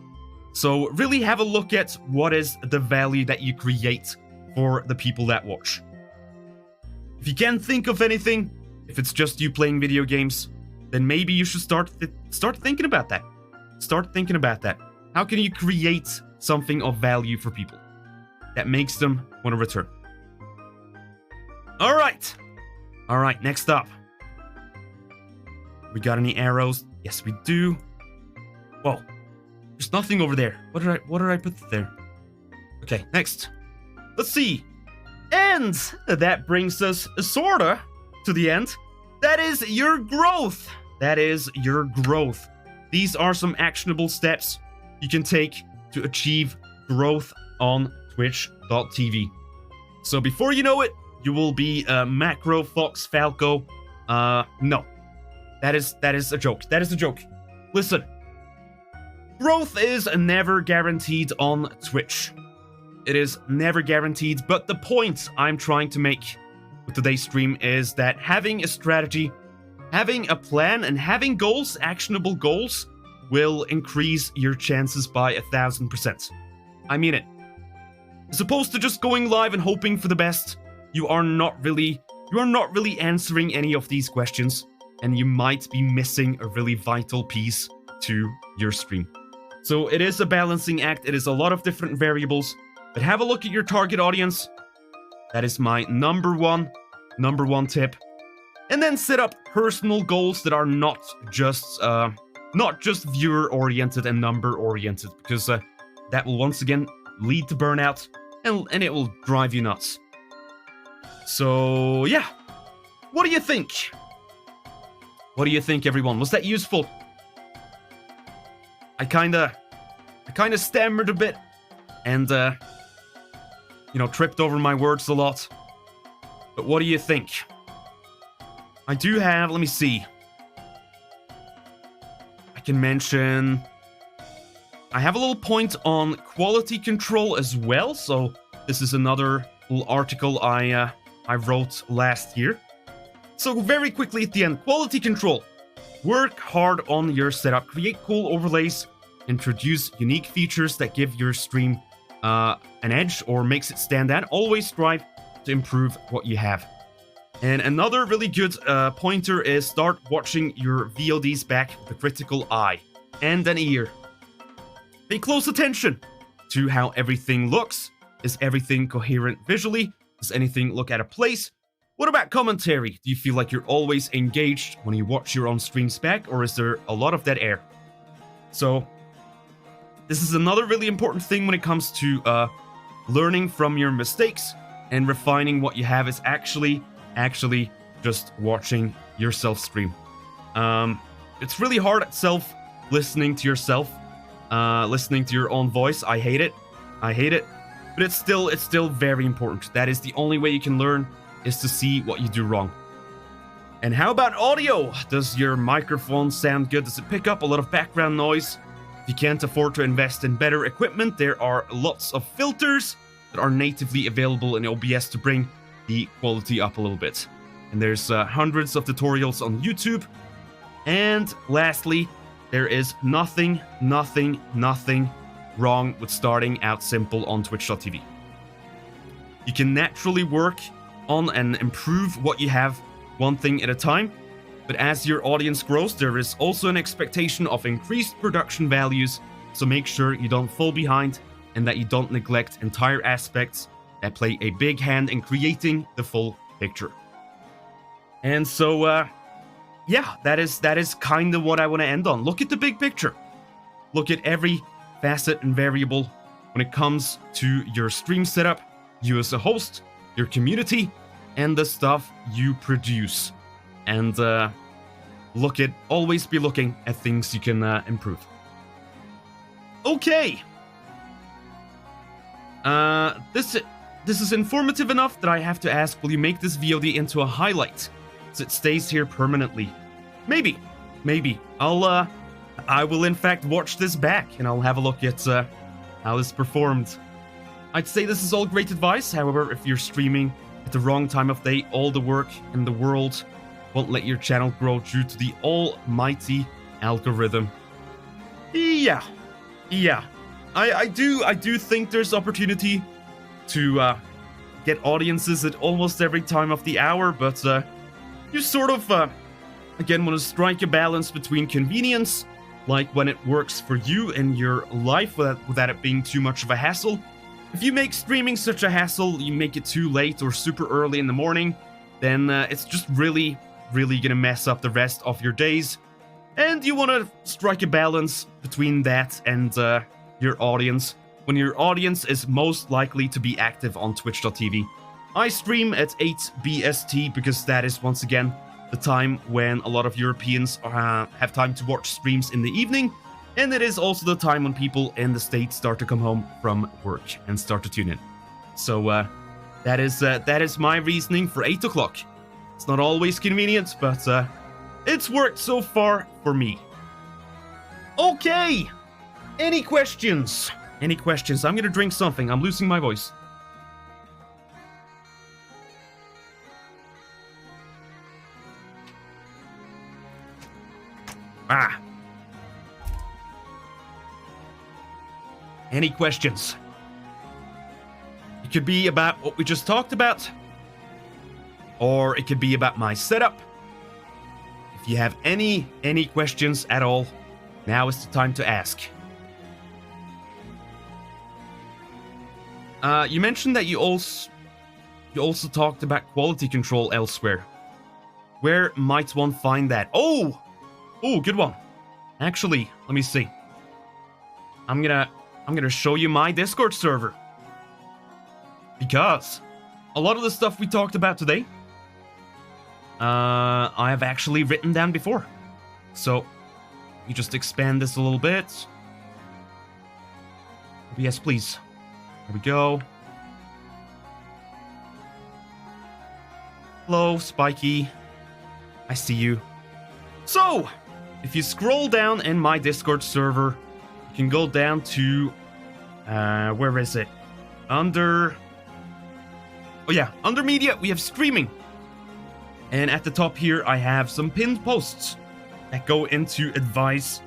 So really have a look at what is the value that you create for the people that watch. If you can't think of anything, if it's just you playing video games, then maybe you should start thinking about that. Start thinking about that. How can you create something of value for people that makes them want to return? All right, next up. We got any arrows? Yes, we do. Whoa, there's nothing over there. What did I put there? Okay, next. Let's see. And that brings us sorta to the end. That is your growth. That is your growth. These are some actionable steps you can take to achieve growth on twitch.tv. So before you know it, you will be Macro Fox Falco. No. That is a joke. That is a joke. Listen. Growth is never guaranteed on Twitch. It is never guaranteed, but the point I'm trying to make with today's stream is that having a strategy, having a plan, and having goals, actionable goals, will increase your chances by 1,000%. I mean it. As opposed to just going live and hoping for the best, you are not really answering any of these questions, and you might be missing a really vital piece to your stream. So it is a balancing act. It is a lot of different variables, but have a look at your target audience. That is my number one tip. And then set up personal goals that are not just not just viewer-oriented and number-oriented, because that will once again lead to burnout, and it will drive you nuts. So, yeah. What do you think? What do you think, everyone? Was that useful? I kinda stammered a bit, and, tripped over my words a lot. But what do you think? I do have, let me see. I can mention, I have a little point on quality control as well. So this is another little article I wrote last year. So very quickly at the end, quality control. Work hard on your setup, create cool overlays, introduce unique features that give your stream an edge or makes it stand out. Always strive to improve what you have. And another really good pointer is start watching your VODs back with a critical eye and an ear. Pay close attention to how everything looks. Is everything coherent visually? Does anything look out of place? What about commentary? Do you feel like you're always engaged when you watch your own streams back, or is there a lot of dead air? So, this is another really important thing when it comes to learning from your mistakes and refining what you have is actually just watching yourself stream. It's really hard itself listening to yourself, listening to your own voice. I hate it, but it's still very important. That is the only way you can learn, is to see what you do wrong. And how about audio? Does your microphone sound good? Does it pick up a lot of background noise? If you can't afford to invest in better equipment, there are lots of filters that are natively available in OBS to bring the quality up a little bit. And there's hundreds of tutorials on YouTube. And lastly, there is nothing wrong with starting out simple on twitch.tv. You can naturally work on and improve what you have one thing at a time. But as your audience grows, there is also an expectation of increased production values. So make sure you don't fall behind and that you don't neglect entire aspects that play a big hand in creating the full picture. And so, yeah, that is kind of what I want to end on. Look at the big picture. Look at every facet and variable when it comes to your stream setup, you as a host, your community, and the stuff you produce. And always be looking at things you can improve. Okay. This is informative enough that I have to ask, will you make this VOD into a highlight so it stays here permanently? Maybe. I will in fact watch this back and I'll have a look at how this performed. I'd say this is all great advice. However, if you're streaming at the wrong time of day, all the work in the world won't let your channel grow due to the almighty algorithm. Yeah. I do think there's opportunity to get audiences at almost every time of the hour, but you sort of again want to strike a balance between convenience, like when it works for you in your life without it being too much of a hassle. If you make streaming such a hassle, you make it too late or super early in the morning, then it's just really gonna mess up the rest of your days. And you want to strike a balance between that and your audience, when your audience is most likely to be active on twitch.tv. I stream at 8 BST because that is once again the time when a lot of Europeans have time to watch streams in the evening, and it is also the time when people in the States start to come home from work and start to tune in. So that is my reasoning for 8 o'clock. It's not always convenient, but it's worked so far for me. Okay! Any questions? I'm gonna drink something. I'm losing my voice. Any questions? It could be about what we just talked about, or it could be about my setup. If you have any questions at all, now is the time to ask. You mentioned that you also talked about quality control elsewhere. Where might one find that? Oh, good one. Actually, let me see. I'm gonna show you my Discord server. Because a lot of the stuff we talked about today, I have actually written down before. So, you just expand this a little bit. Yes, please. There we go. Hello, Spiky. I see you. So, if you scroll down in my Discord server, you can go down to... where is it? Under... Oh yeah, under media, we have streaming. And at the top here, I have some pinned posts that go into advice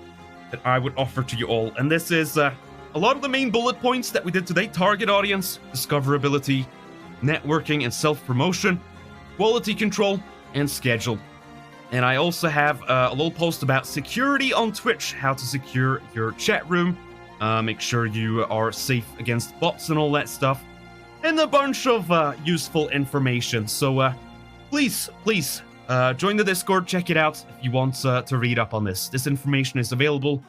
that I would offer to you all. And this is a lot of the main bullet points that we did today. Target audience, discoverability, networking and self-promotion, quality control, and schedule. And I also have a little post about security on Twitch, how to secure your chat room, make sure you are safe against bots and all that stuff, and a bunch of useful information. So please join the Discord, check it out if you want to read up on this. This information is available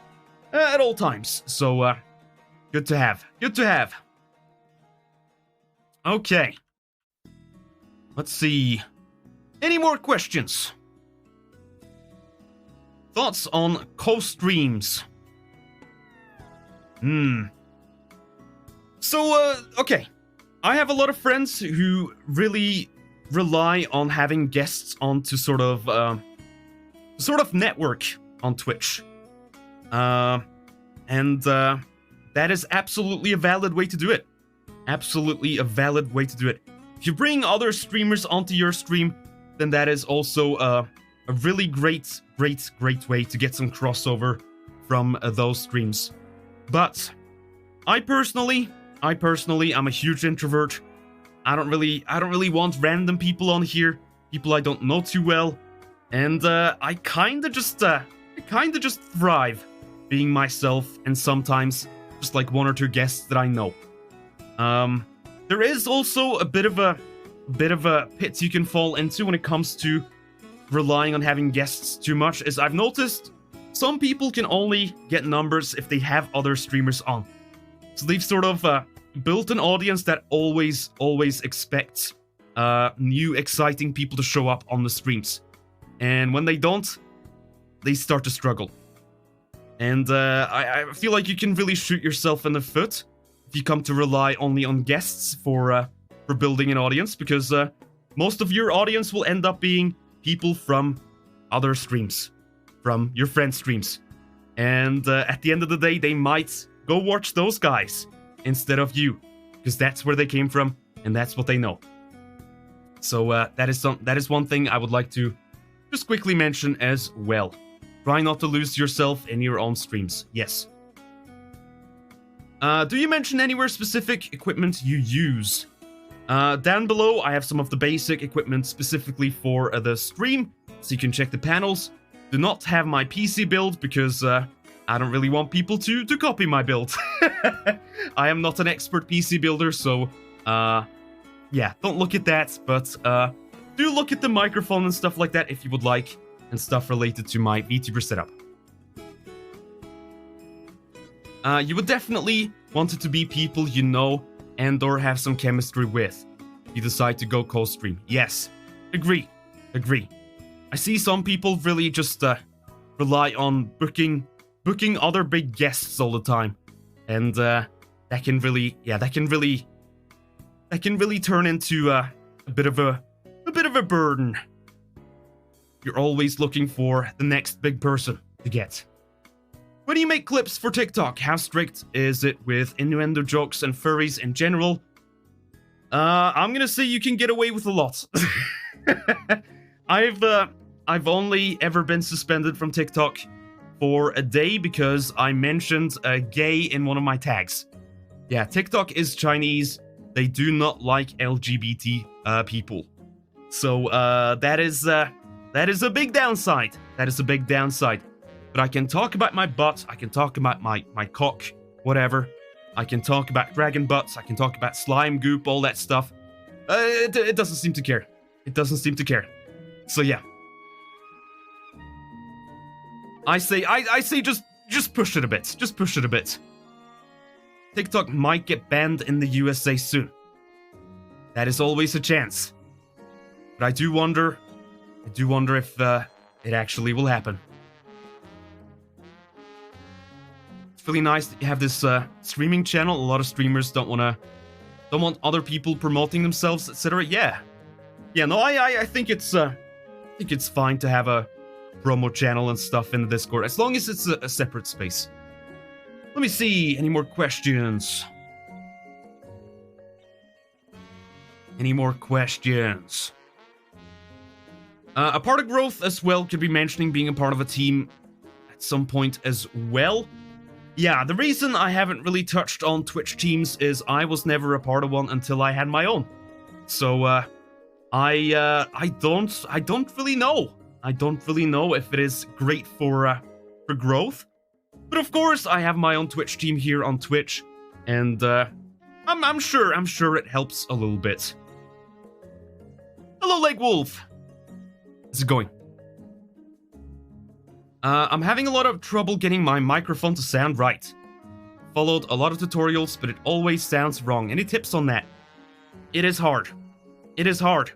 at all times, so good to have. Good to have. Okay. Let's see. Any more questions? Thoughts on co-streams? So, okay. I have a lot of friends who really rely on having guests on to sort of network on Twitch. That is absolutely a valid way to do it. Absolutely a valid way to do it. If you bring other streamers onto your stream, then that is also a really great way to get some crossover from those streams. But I personally, I'm a huge introvert. I don't really want random people on here, people I don't know too well, and I kind of just thrive being myself, and sometimes just like one or two guests that I know. There is also a bit of a pit you can fall into when it comes to relying on having guests too much, is I've noticed some people can only get numbers if they have other streamers on. So they've sort of built an audience that always expects new exciting people to show up on the streams. And when they don't, they start to struggle. And I feel like you can really shoot yourself in the foot if you come to rely only on guests for building an audience, because most of your audience will end up being people from other streams, from your friends' streams. And at the end of the day, they might go watch those guys instead of you, because that's where they came from and that's what they know. So that is one thing I would like to just quickly mention as well. Try not to lose yourself in your own streams. Yes. Do you mention anywhere specific equipment you use? Down below, I have some of the basic equipment specifically for the stream, so you can check the panels. Do not have my PC build because I don't really want people to copy my build. I am not an expert PC builder, so yeah, don't look at that, but do look at the microphone and stuff like that if you would like, and stuff related to my VTuber setup. You would definitely want it to be people you know and or have some chemistry with if you decide to go co-stream. Yes, agree. I see some people really just rely on booking other big guests all the time, and that can really turn into a bit of a burden. You're always looking for the next big person to get. When you make clips for TikTok, how strict is it with innuendo jokes and furries in general? I'm gonna say you can get away with a lot. I've only ever been suspended from TikTok for a day because I mentioned gay in one of my tags. Yeah, TikTok is Chinese. They do not like LGBT people. So that is a big downside. That is a big downside. But I can talk about my butt, I can talk about my cock, whatever. I can talk about dragon butts, I can talk about slime goop, all that stuff. It doesn't seem to care. It doesn't seem to care. So yeah. I say just push it a bit. Just push it a bit. TikTok might get banned in the USA soon. That is always a chance. But I do wonder if it actually will happen. It's really nice that you have this streaming channel. A lot of streamers don't want other people promoting themselves, etc. Yeah, no, I think it's fine to have a promo channel and stuff in the Discord as long as it's a separate space. Let me see. Any more questions? Any more questions? A part of growth as well could be mentioning being a part of a team at some point as well. Yeah, the reason I haven't really touched on Twitch teams is I was never a part of one until I had my own. So I don't really know. I don't really know if it is great for growth. But of course, I have my own Twitch team here on Twitch, and I'm sure it helps a little bit. Hello, Lake Wolf. How's it going? I'm having a lot of trouble getting my microphone to sound right. Followed a lot of tutorials, but it always sounds wrong. Any tips on that? It is hard. It is hard.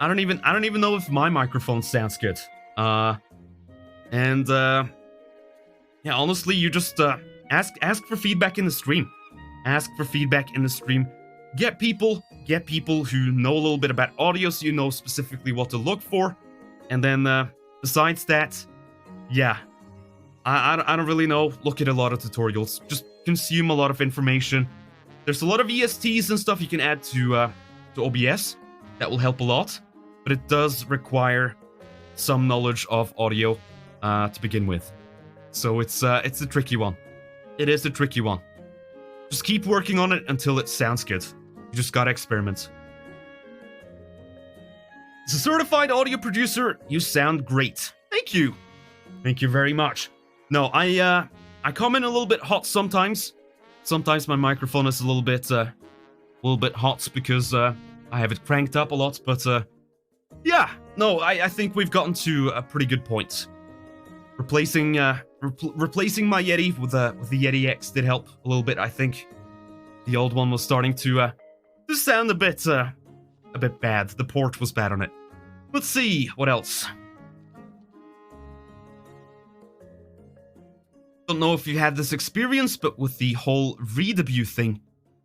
I don't even know if my microphone sounds good. Yeah, honestly, you just ask for feedback in the stream. Ask for feedback in the stream. Get people who know a little bit about audio, so you know specifically what to look for. And then besides that, yeah, I don't really know. Look at a lot of tutorials. Just consume a lot of information. There's a lot of ESTs and stuff you can add to OBS. That will help a lot. But it does require some knowledge of audio to begin with. So it's a tricky one. It is a tricky one. Just keep working on it until it sounds good. You just gotta experiment. As a certified audio producer, you sound great. Thank you. Thank you very much. No, I come in a little bit hot sometimes. Sometimes my microphone is a little bit hot because I have it cranked up a lot. But yeah, no, I think we've gotten to a pretty good point. Replacing my Yeti with the Yeti X did help a little bit. I think the old one was starting to sound a bit bad. The port was bad on it. Let's see what else. Don't know if you had this experience, but with the whole re-debut thing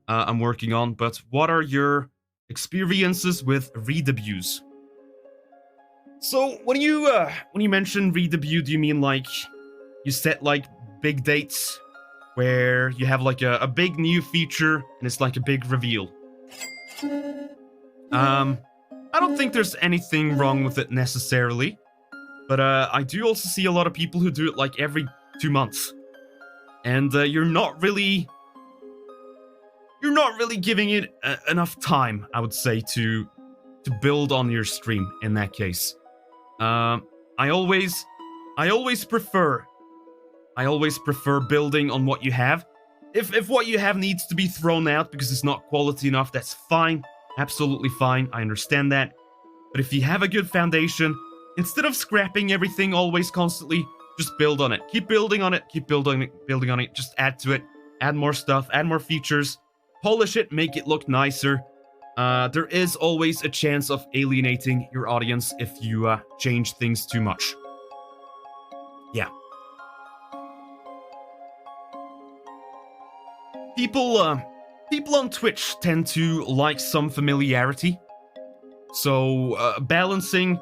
I'm working on. But what are your experiences with re-debuts? So when you mention re-debut, do you mean like you set like big dates where you have like a big new feature and it's like a big reveal? I don't think there's anything wrong with it necessarily, but I do also see a lot of people who do it like every 2 months, and you're not really giving it enough time, I would say, to build on your stream in that case. I always prefer building on what you have. If what you have needs to be thrown out because it's not quality enough, that's fine. Absolutely fine. I understand that. But if you have a good foundation, instead of scrapping everything always constantly, just build on it. Keep building on it. Keep building on it. Just add to it. Add more stuff. Add more features. Polish it. Make it look nicer. There is always a chance of alienating your audience if you change things too much. Yeah. People on Twitch tend to like some familiarity. So, balancing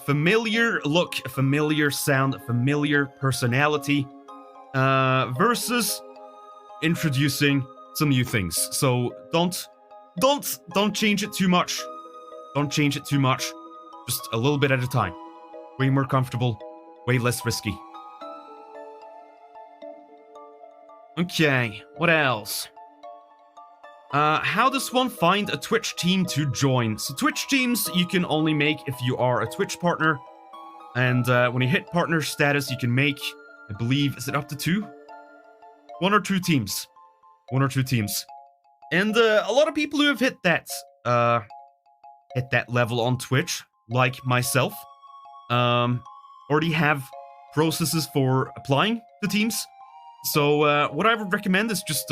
familiar look, familiar sound, familiar personality, versus introducing some new things. So, don't change it too much. Don't change it too much. Just a little bit at a time. Way more comfortable, way less risky. Okay, what else? How does one find a Twitch team to join? So Twitch teams you can only make if you are a Twitch partner. And when you hit partner status, you can make, I believe, is it up to 2? 1 or 2 teams. 1 or 2 teams. And a lot of people who have hit that level on Twitch, like myself, already have processes for applying to teams. So what I would recommend is just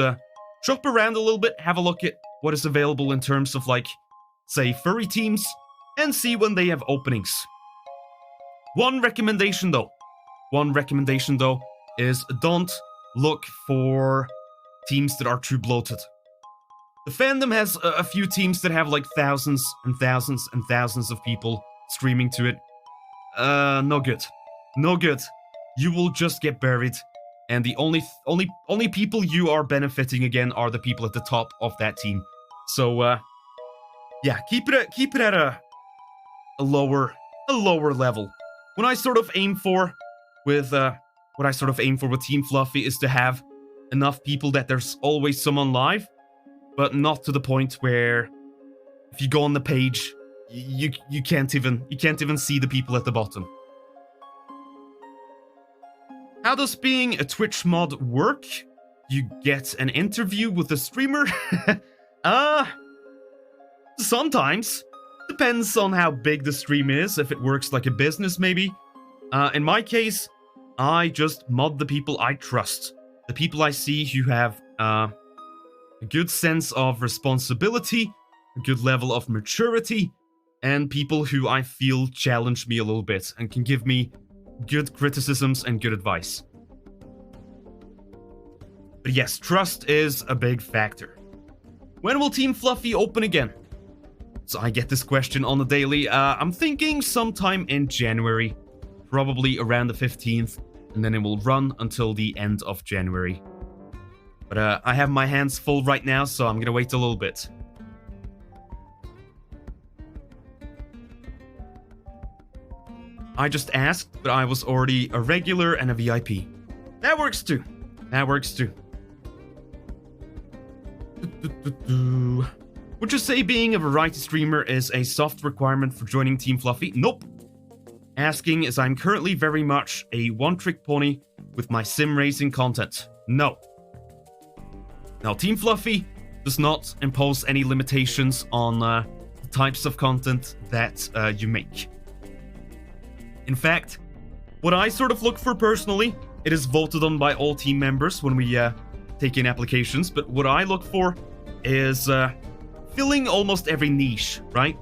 shop around a little bit, have a look at what is available in terms of, like, say, furry teams, and see when they have openings. One recommendation though is don't look for teams that are too bloated. The fandom has a few teams that have like thousands and thousands and thousands of people streaming to it. No good. No good. You will just get buried, and the only people you are benefiting again are the people at the top of that team. So yeah, keep it at a lower level. What I sort of aim for with Team Fluffy is to have enough people that there's always someone live, but not to the point where if you go on the page, you can't even see the people at the bottom. How does being a Twitch mod work? You get an interview with a streamer? Sometimes. Depends on how big the stream is, if it works like a business maybe. In my case, I just mod the people I trust. The people I see who have a good sense of responsibility, a good level of maturity, and people who I feel challenge me a little bit and can give me good criticisms and good advice. But yes, trust is a big factor. When will Team Fluffy open again? So I get this question on the daily. I'm thinking sometime in January, probably around the 15th, and then it will run until the end of January. But I have my hands full right now, so I'm gonna wait a little bit. I just asked, but I was already a regular and a VIP. That works too. That works too. Would you say being a variety streamer is a soft requirement for joining Team Fluffy? Nope. Asking as I'm currently very much a one-trick pony with my sim racing content. No. Now, Team Fluffy does not impose any limitations on the types of content that you make. In fact, what I sort of look for personally, it is voted on by all team members when we take in applications, but what I look for is filling almost every niche, right?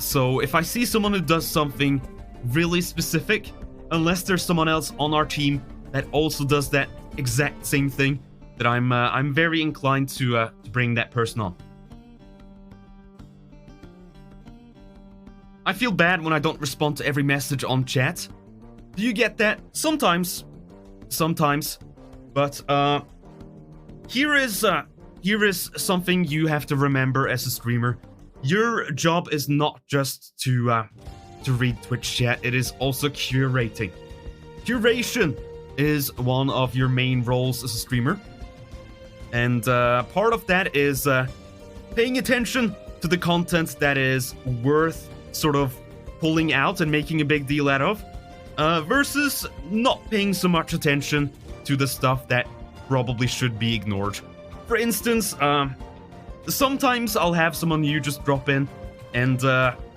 So if I see someone who does something really specific, unless there's someone else on our team that also does that exact same thing, that I'm very inclined to bring that person on. I feel bad when I don't respond to every message on chat. Do you get that? Sometimes. But here is something you have to remember as a streamer. Your job is not just to read Twitch chat, it is also curating. Curation is one of your main roles as a streamer. And part of that is paying attention to the content that is worth sort of pulling out and making a big deal out of, versus not paying so much attention to the stuff that probably should be ignored. For instance, sometimes I'll have someone new just drop in and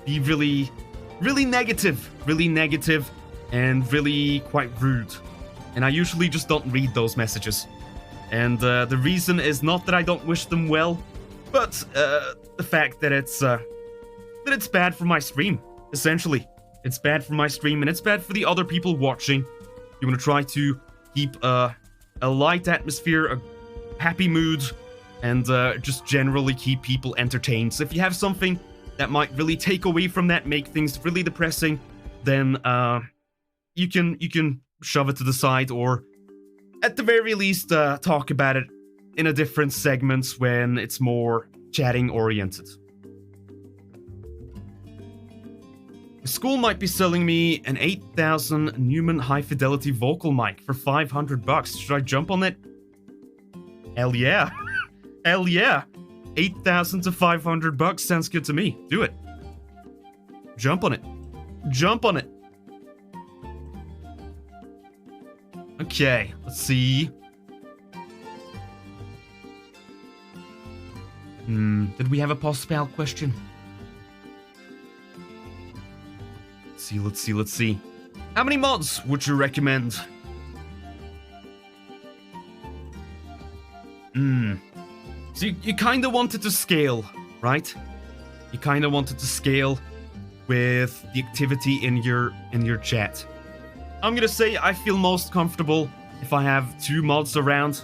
be really negative and really quite rude. And I usually just don't read those messages. And the reason is not that I don't wish them well, but the fact that it's bad for my stream, essentially. It's bad for my stream, and it's bad for the other people watching. You want to try to keep a light atmosphere, a happy mood, and just generally keep people entertained. So if you have something that might really take away from that, make things really depressing, then you can shove it to the side, or at the very least talk about it in a different segment when it's more chatting oriented. The school might be selling me an 8000 Neumann high-fidelity vocal mic for $500. Should I jump on it? Hell yeah. Hell yeah. 8,000 to $500 sounds good to me. Do it. Jump on it. Jump on it. Okay, let's see. Did we have a post-spell question? Let's see. How many mods would you recommend? So you kind of wanted to scale, right? You kind of wanted to scale with the activity in your chat. I'm gonna say I feel most comfortable if I have 2 mods around,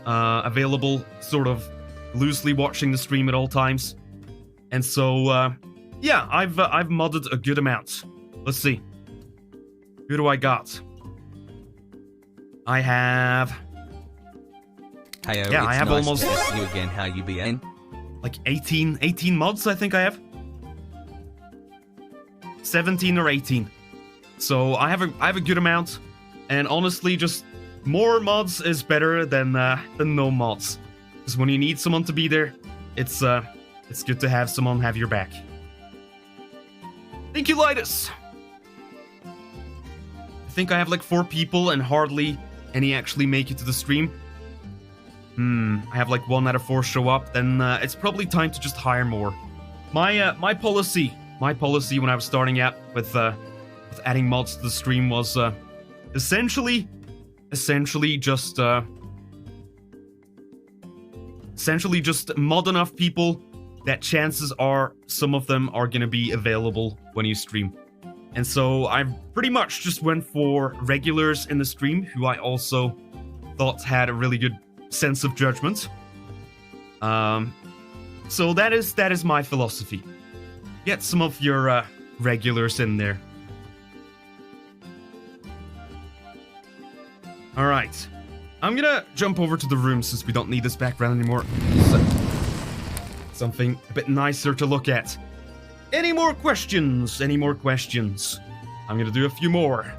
available, sort of loosely watching the stream at all times. And so, yeah, I've modded a good amount. Let's see. Who do I got? I have... Heyo, yeah, I have nice almost... to see you again, how you been? like 18 mods, I think I have. 17 or 18. So I have a good amount, and honestly, just more mods is better than no mods. Because when you need someone to be there, it's good to have someone have your back. Thank you, Lidus. I think I have like 4 people, and hardly any actually make it to the stream. I have like 1 out of 4 show up. Then it's probably time to just hire more. My policy when I was starting out with adding mods to the stream was essentially just mod enough people that chances are some of them are gonna be available when you stream. And so I pretty much just went for regulars in the stream who I also thought had a really good sense of judgment. So that is my philosophy. Get some of your regulars in there. Alright. I'm gonna jump over to the room since we don't need this background anymore. So, something a bit nicer to look at. Any more questions? Any more questions? I'm gonna do a few more.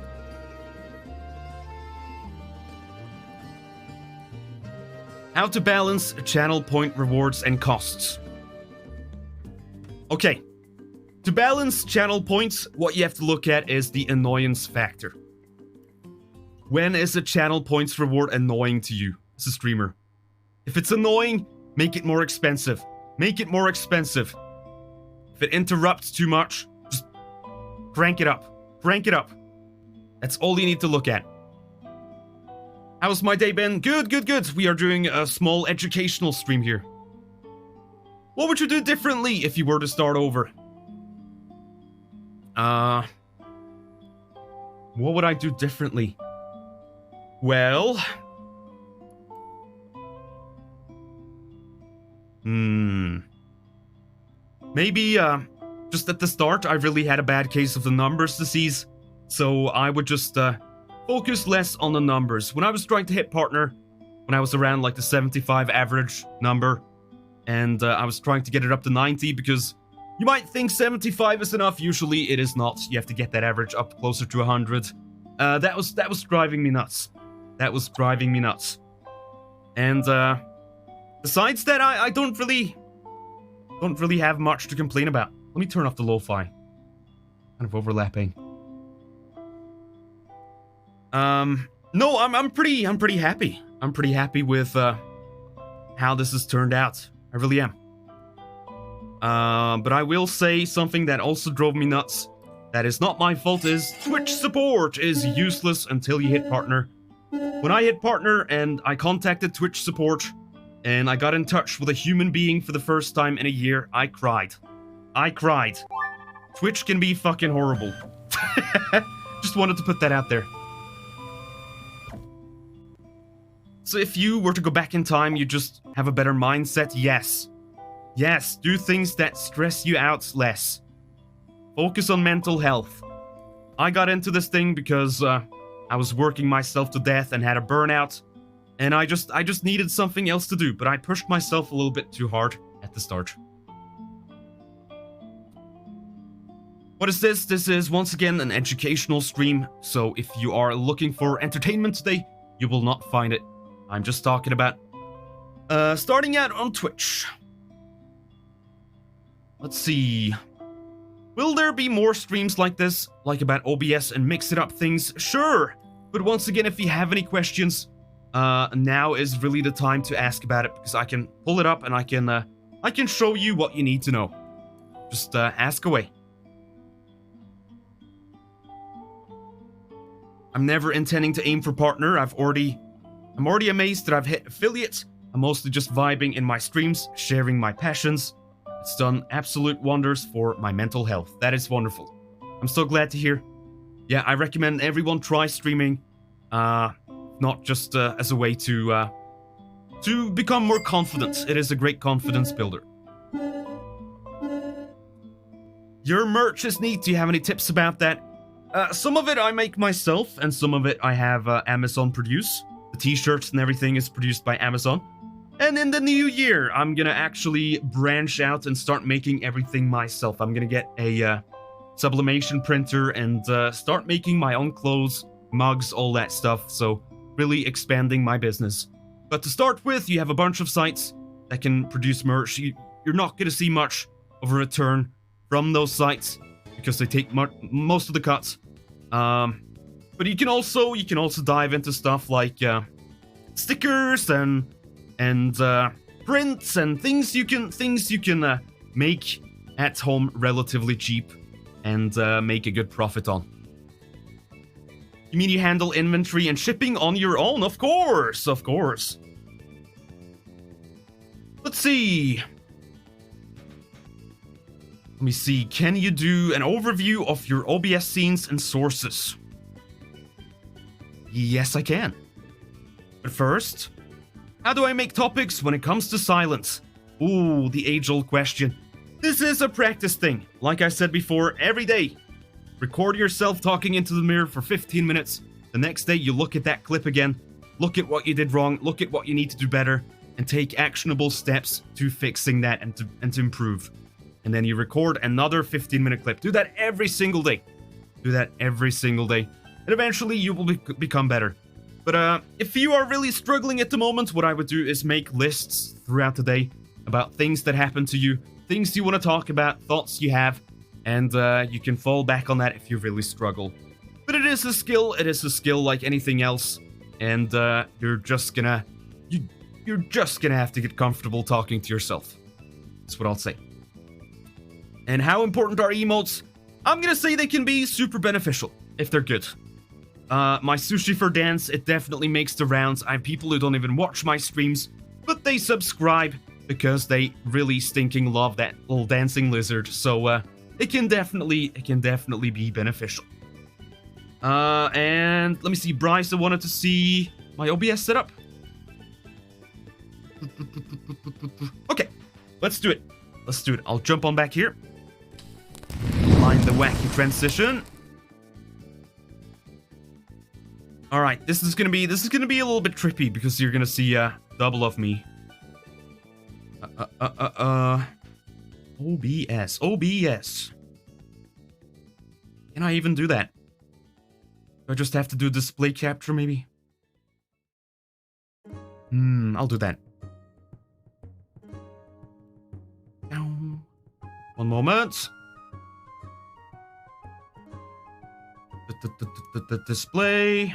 How to balance channel point rewards and costs. Okay. To balance channel points, what you have to look at is the annoyance factor. When is a channel points reward annoying to you as a streamer? If it's annoying, make it more expensive. Make it more expensive. If it interrupts too much, just crank it up. Crank it up. That's all you need to look at. How's my day been? Good, good, good. We are doing a small educational stream here. What would you do differently if you were to start over? What would I do differently? Well... Maybe, just at the start, I really had a bad case of the numbers disease, so I would just, focus less on the numbers. When I was trying to hit partner, when I was around, like, the 75 average number, and, I was trying to get it up to 90, because you might think 75 is enough, usually it is not. You have to get that average up closer to 100. That was driving me nuts. That was driving me nuts. And, besides that, I don't really have much to complain about. Let me turn off the lo-fi. Kind of overlapping. No, I'm pretty happy. I'm pretty happy with how this has turned out. I really am. But I will say something that also drove me nuts. That is not my fault, is Twitch support is useless until you hit partner. When I hit partner and I contacted Twitch support and I got in touch with a human being for the first time in a year, I cried. I cried. Twitch can be fucking horrible. Just wanted to put that out there. So if you were to go back in time, you just have a better mindset? Yes. Yes, do things that stress you out less. Focus on mental health. I got into this thing because I was working myself to death and had a burnout. And I just needed something else to do, but I pushed myself a little bit too hard at the start. What is this? This is once again an educational stream, so if you are looking for entertainment today, you will not find it. I'm just talking about starting out on Twitch. Let's see. Will there be more streams like this, like about OBS and mix it up things? Sure, but once again, if you have any questions, now is really the time to ask about it, because I can pull it up and I can show you what you need to know. Just ask away. I'm never intending to aim for partner. I'm already amazed that I've hit affiliate. I'm mostly just vibing in my streams, sharing my passions. It's done absolute wonders for my mental health. That is wonderful. I'm so glad to hear. Yeah, I recommend everyone try streaming. Not just as a way to become more confident. It is a great confidence builder. Your merch is neat. Do you have any tips about that? Some of it I make myself, and some of it I have Amazon produce. The t-shirts and everything is produced by Amazon. And in the new year, I'm gonna actually branch out and start making everything myself. I'm gonna get a sublimation printer and start making my own clothes, mugs, all that stuff. So really expanding my business. But to start with, you have a bunch of sites that can produce merch. You're not gonna see much of a return from those sites because they take most of the cuts. But you can also dive into stuff like stickers and prints and things you can make at home relatively cheap and make a good profit on. You mean you handle inventory and shipping on your own? Of course, of course. Let's see. Let me see. Can you do an overview of your OBS scenes and sources? Yes, I can. But first, how do I make topics when it comes to silence? Ooh, the age-old question. This is a practice thing. Like I said before, every day. Record yourself talking into the mirror for 15 minutes. The next day, you look at that clip again. Look at what you did wrong. Look at what you need to do better. And take actionable steps to fixing that and to improve. And then you record another 15-minute clip. Do that every single day. Do that every single day. And eventually you will become better. But if you are really struggling at the moment, what I would do is make lists throughout the day about things that happen to you, things you want to talk about, thoughts you have, and you can fall back on that if you really struggle. But it is a skill. It is a skill like anything else. And you're just gonna have to get comfortable talking to yourself. That's what I'll say. And how important are emotes? I'm gonna say they can be super beneficial if they're good. My Sushi for Dance, it definitely makes the rounds. I have people who don't even watch my streams, but they subscribe because they really stinking love that little dancing lizard. So it can definitely be beneficial. And let me see, Bryce, I wanted to see my OBS setup. Okay, let's do it. Let's do it. I'll jump on back here. Find the wacky transition. All right, this is gonna be a little bit trippy because you're gonna see double of me. OBS. Can I even do that? Do I just have to do display capture maybe? I'll do that. One moment. The display.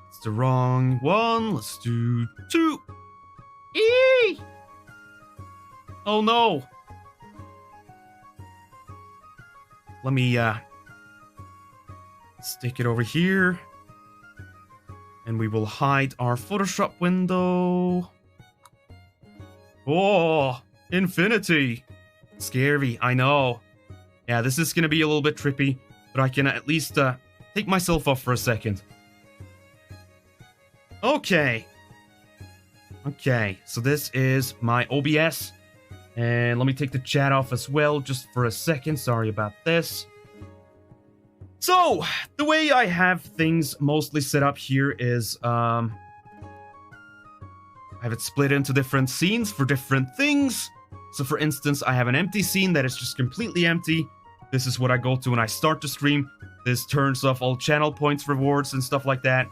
It's the wrong one. Let's do 2. Eee! Oh no. Let me stick it over here. And we will hide our Photoshop window. Oh, infinity. Scary, I know. Yeah, this is gonna be a little bit trippy, but I can at least take myself off for a second. Okay, so this is my OBS. And let me take the chat off as well, just for a second. Sorry about this. So, the way I have things mostly set up here is, I have it split into different scenes for different things. So for instance, I have an empty scene that is just completely empty. This is what I go to when I start the stream. This turns off all channel points, rewards, and stuff like that.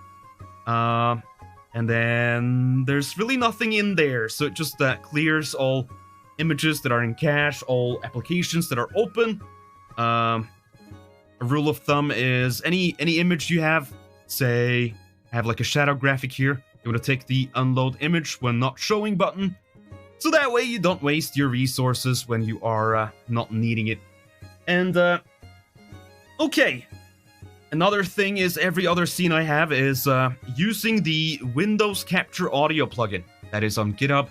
And then there's really nothing in there. So it just clears all images that are in cache, all applications that are open. A rule of thumb is any image you have, say, have like a shadow graphic here. You want to take the unload image when not showing button. So that way you don't waste your resources when you are not needing it. And, okay. Another thing is every other scene I have is using the Windows Capture Audio plugin that is on GitHub.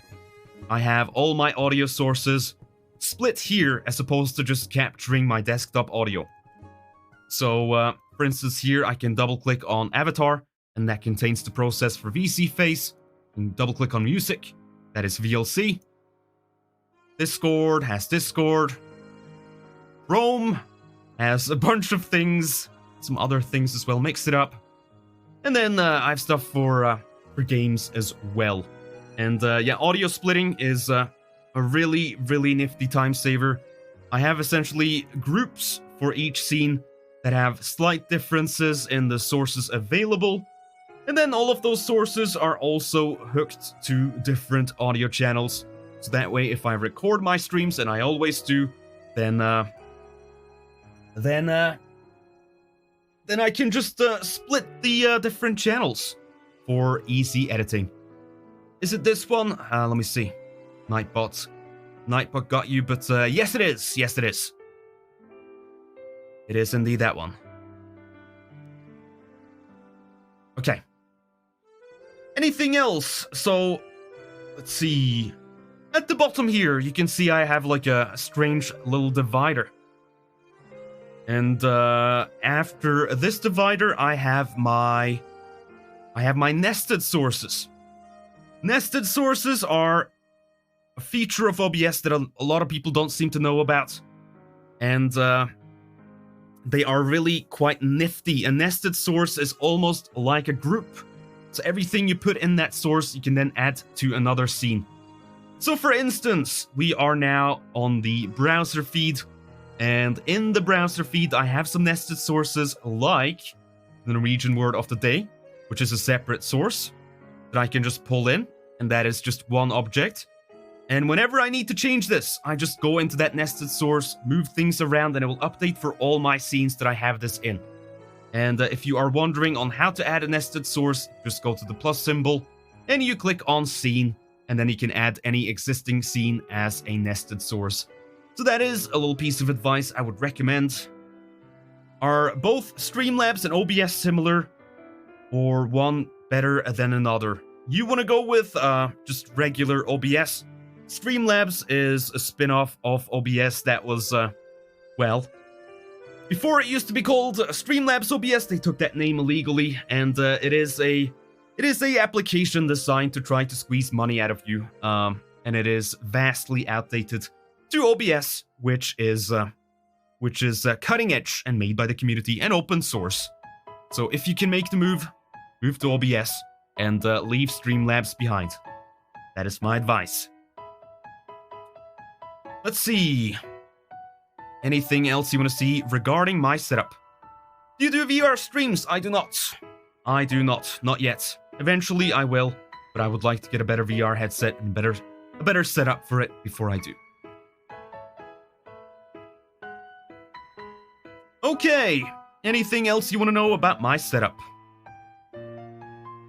I have all my audio sources split here as opposed to just capturing my desktop audio. So, for instance, here I can double-click on Avatar, and that contains the process for VC Face, and double-click on Music, that is VLC. Discord has Discord. Chrome has a bunch of things, some other things as well, mix it up. And then I have stuff for games as well. And yeah, audio splitting is a really, really nifty time saver. I have essentially groups for each scene that have slight differences in the sources available. And then all of those sources are also hooked to different audio channels. So that way, if I record my streams, and I always do, then I can just split the different channels for easy editing. Is it this one? Let me see. Nightbot. Nightbot got you, but yes it is. Yes it is. It is indeed that one. Okay. Anything else? So, let's see. At the bottom here, you can see I have like a strange little divider. And after this divider, I have my nested sources. Nested sources are a feature of OBS that a lot of people don't seem to know about. And they are really quite nifty. A nested source is almost like a group. So everything you put in that source, you can then add to another scene. So for instance, we are now on the browser feed. And in the browser feed, I have some nested sources like the Norwegian word of the day, which is a separate source that I can just pull in, and that is just one object. And whenever I need to change this, I just go into that nested source, move things around, and it will update for all my scenes that I have this in. And if you are wondering on how to add a nested source, just go to the plus symbol, and you click on scene, and then you can add any existing scene as a nested source. So that is a little piece of advice I would recommend. Are both Streamlabs and OBS similar, or one better than another? You want to go with just regular OBS. Streamlabs is a spin-off of OBS that was, well, before it used to be called Streamlabs OBS, they took that name illegally, and it is a application designed to try to squeeze money out of you, and it is vastly outdated to OBS, which is cutting edge and made by the community and open source. So if you can make the move to OBS and leave Streamlabs behind. That is my advice. Let's see. Anything else you want to see regarding my setup? Do you do VR streams? I do not. I do not. Not yet. Eventually I will, but I would like to get a better VR headset and a better setup for it before I do. Okay, anything else you want to know about my setup?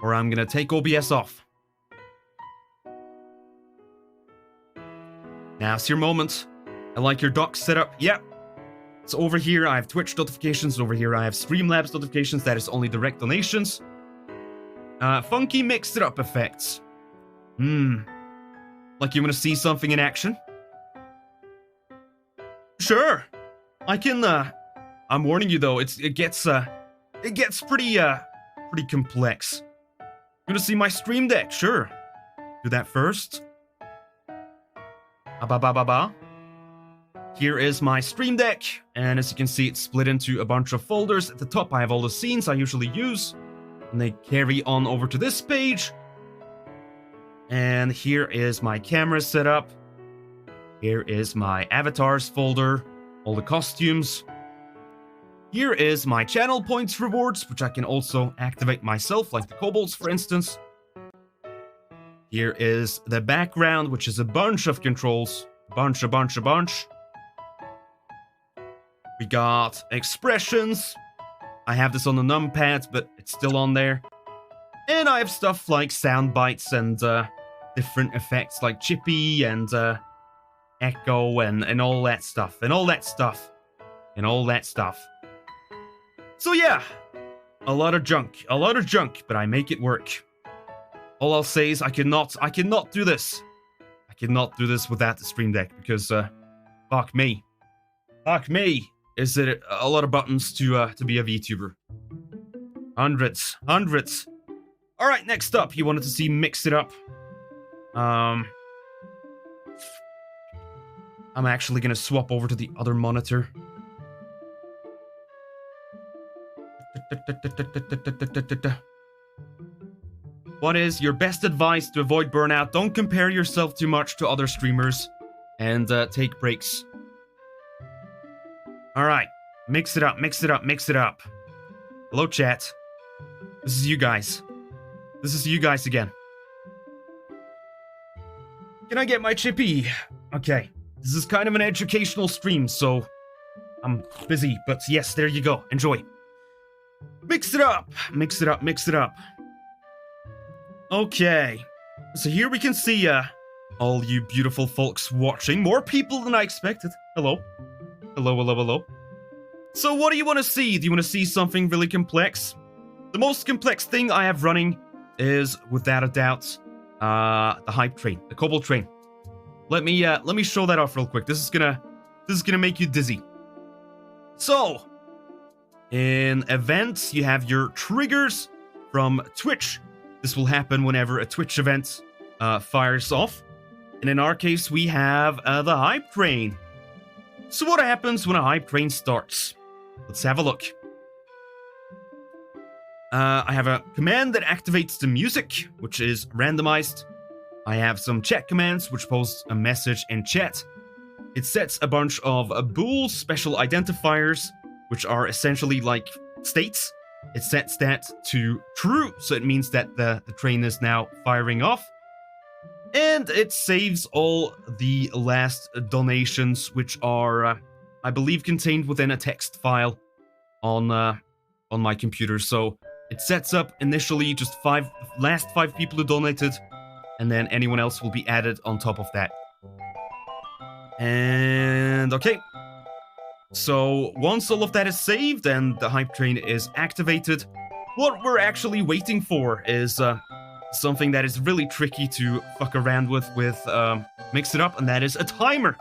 Or I'm gonna take OBS off. Now's your moment. I like your dock setup. Yep. So over here I have Twitch notifications. Over here I have Streamlabs notifications. That is only direct donations. Funky mixed it up effects. Like you want to see something in action? Sure. I can, I'm warning you though, it gets pretty complex. You want to see my stream deck? Sure. Do that first. Here is my stream deck, and as you can see, it's split into a bunch of folders. At the top, I have all the scenes I usually use, and they carry on over to this page. And here is my camera setup. Here is my avatars folder, all the costumes. Here is my channel points rewards, which I can also activate myself, like the kobolds, for instance. Here is the background, which is a bunch of controls. Bunch. We got expressions. I have this on the numpad, but it's still on there. And I have stuff like sound bites and different effects like chippy and echo and all that stuff. So yeah, A lot of junk, but I make it work. All I'll say is I cannot do this. I cannot do this without the Stream Deck because, fuck me. Fuck me. Is it a lot of buttons to be a VTuber? Hundreds. All right, next up, you wanted to see Mix It Up. I'm actually gonna swap over to the other monitor. What is your best advice to avoid burnout? Don't compare yourself too much to other streamers and take breaks. Alright, mix it up. Hello, chat. This is you guys. Again. Can I get my chippy? Okay, this is kind of an educational stream, so I'm busy, but yes, there you go. Enjoy. Mix it up. Okay, so here we can see all you beautiful folks watching. More people than I expected. Hello. So what do you want to see? Do you want to see something really complex? The most complex thing I have running is, without a doubt, the hype train, the Cobalt train. Let me show that off real quick. This is gonna make you dizzy. So, in events, you have your triggers from Twitch. This will happen whenever a Twitch event fires off. And in our case, we have the hype train. So what happens when a hype train starts? Let's have a look. I have a command that activates the music, which is randomized. I have some chat commands, which post a message in chat. It sets a bunch of bool special identifiers, which are essentially like states. It sets that to true, so it means that the train is now firing off. And it saves all the last donations, which are, I believe, contained within a text file on my computer. So it sets up initially just last five people who donated, and then anyone else will be added on top of that. And okay. So once all of that is saved and the hype train is activated, what we're actually waiting for is something that is really tricky to fuck around with Mix It Up, and that is a timer.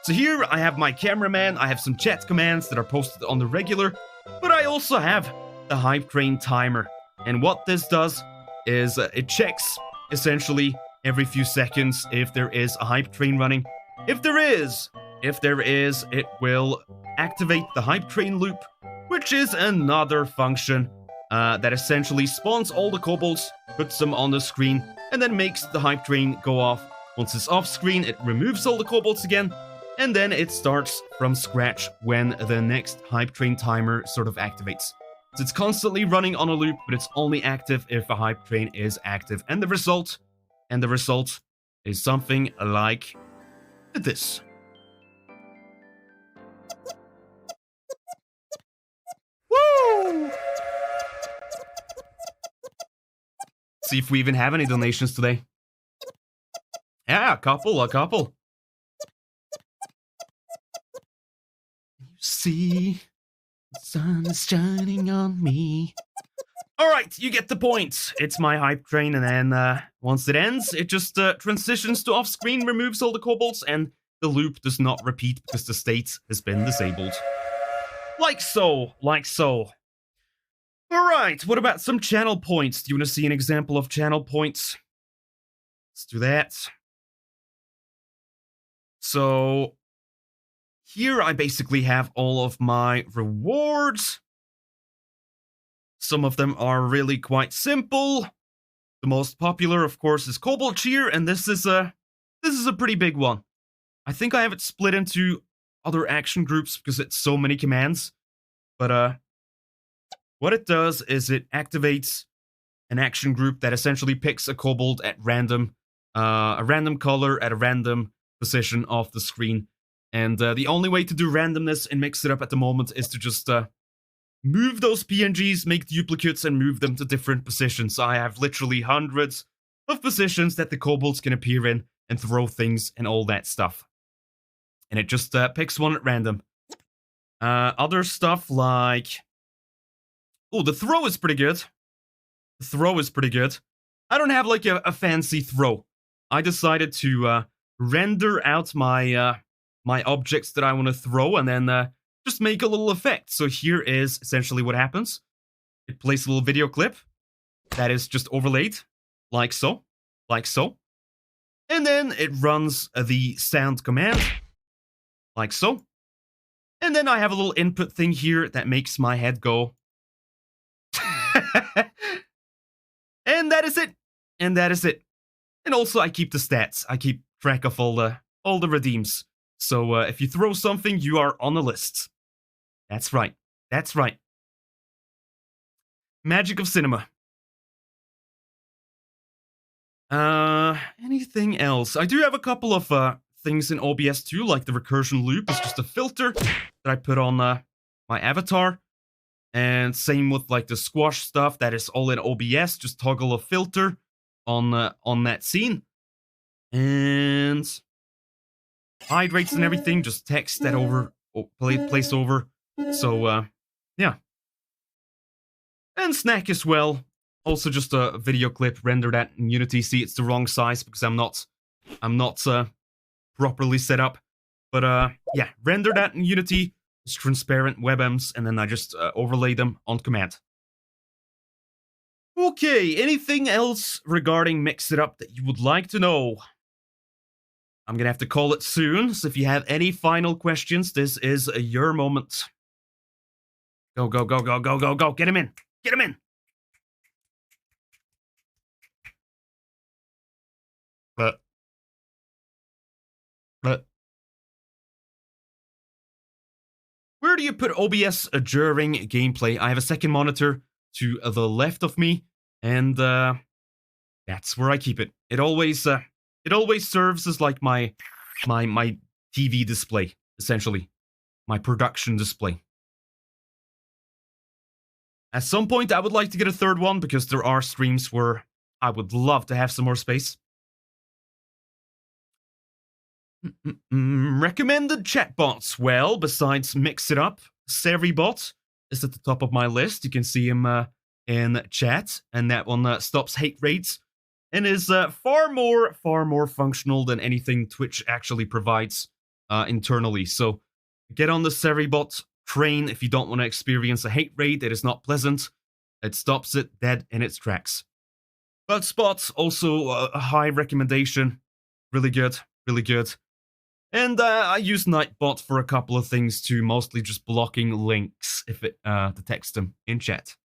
So here I have my cameraman, I have some chat commands that are posted on the regular, but I also have the hype train timer. And what this does is it checks essentially every few seconds if there is a hype train running. If there is, it will activate the hype train loop, which is another function that essentially spawns all the kobolds, puts them on the screen, and then makes the hype train go off. Once it's off screen, it removes all the kobolds again, and then it starts from scratch when the next hype train timer sort of activates. So it's constantly running on a loop, but it's only active if a hype train is active. And the result is something like this. Woo! See if we even have any donations today. Yeah, a couple. You see, the sun is shining on me. Alright, you get the point. It's my hype train, and then once it ends, it just transitions to off-screen, removes all the kobolds, and the loop does not repeat because the state has been disabled. Like so. Alright, what about some channel points? Do you want to see an example of channel points? Let's do that. So, here I basically have all of my rewards. Some of them are really quite simple. The most popular, of course, is Kobold Cheer, and this is a pretty big one. I think I have it split into other action groups because it's so many commands. But what it does is it activates an action group that essentially picks a kobold at random, a random color at a random position off the screen. And the only way to do randomness and Mix It Up at the moment is to just move those PNGs, make duplicates, and move them to different positions. So I have literally hundreds of positions that the kobolds can appear in and throw things and all that stuff. And it just picks one at random. Other stuff like Oh, the throw is pretty good. The throw is pretty good. I don't have like a fancy throw. I decided to render out my my objects that I want to throw and then just make a little effect. So here is essentially what happens. It plays a little video clip that is just overlaid, like so, like so. And then it runs the sound command, like so. And then I have a little input thing here that makes my head go. And that is it. And that is it. And also I keep the stats. I keep track of all the redeems. So if you throw something, you are on the list. That's right. That's right. Magic of cinema. Anything else? I do have a couple of things in OBS too, like the recursion loop is just a filter that I put on my avatar. And same with like the squash stuff, that is all in OBS. Just toggle a filter on that scene. And hydrates and everything, just text that over, place over. So yeah. And snack as well. Also just a video clip, render that in Unity. See, it's the wrong size because I'm not properly set up. But yeah, render that in Unity. It's transparent webms, and then I just overlay them on command. Okay, anything else regarding Mix It Up that you would like to know? I'm gonna have to call it soon, so if you have any final questions, this is your moment. Go, go, go, go, go, go, go. Get him in. Get him in. But where do you put OBS during gameplay? I have a second monitor to the left of me, and that's where I keep it. It always serves as like my TV display, essentially, my production display. At some point, I would like to get a third one because there are streams where I would love to have some more space. Recommended chatbots. Well, besides Mix It Up, Seribot is at the top of my list. You can see him in chat, and that one stops hate rates and is far more functional than anything Twitch actually provides internally. So get on the Seribot train if you don't want to experience a hate rate. It is not pleasant. It stops it dead in its tracks. But Spot, also a high recommendation. Really good, really good. And I use Nightbot for a couple of things too, mostly just blocking links if it detects them in chat.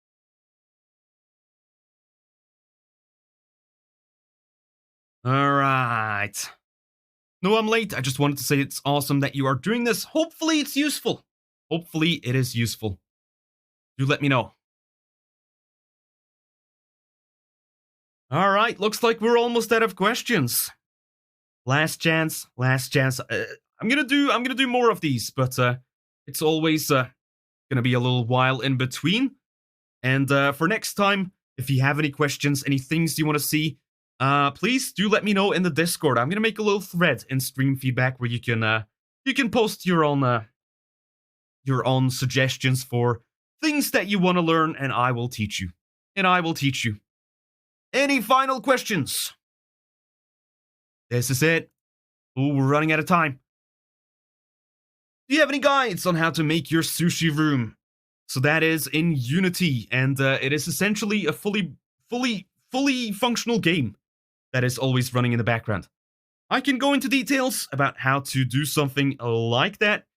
Alright. No, I'm late. I just wanted to say it's awesome that you are doing this. Hopefully it's useful. Hopefully it is useful. Do let me know. Alright, looks like we're almost out of questions. Last chance, last chance. I'm gonna do more of these, but it's always gonna be a little while in between. And for next time, if you have any questions, any things you want to see, please do let me know in the Discord. I'm gonna make a little thread in stream feedback where you can post your own suggestions for things that you want to learn, and I will teach you. Any final questions? This is it. Oh, we're running out of time. Do you have any guides on how to make your sushi room? So that is in Unity, and it is essentially a fully functional game that is always running in the background. I can go into details about how to do something like that,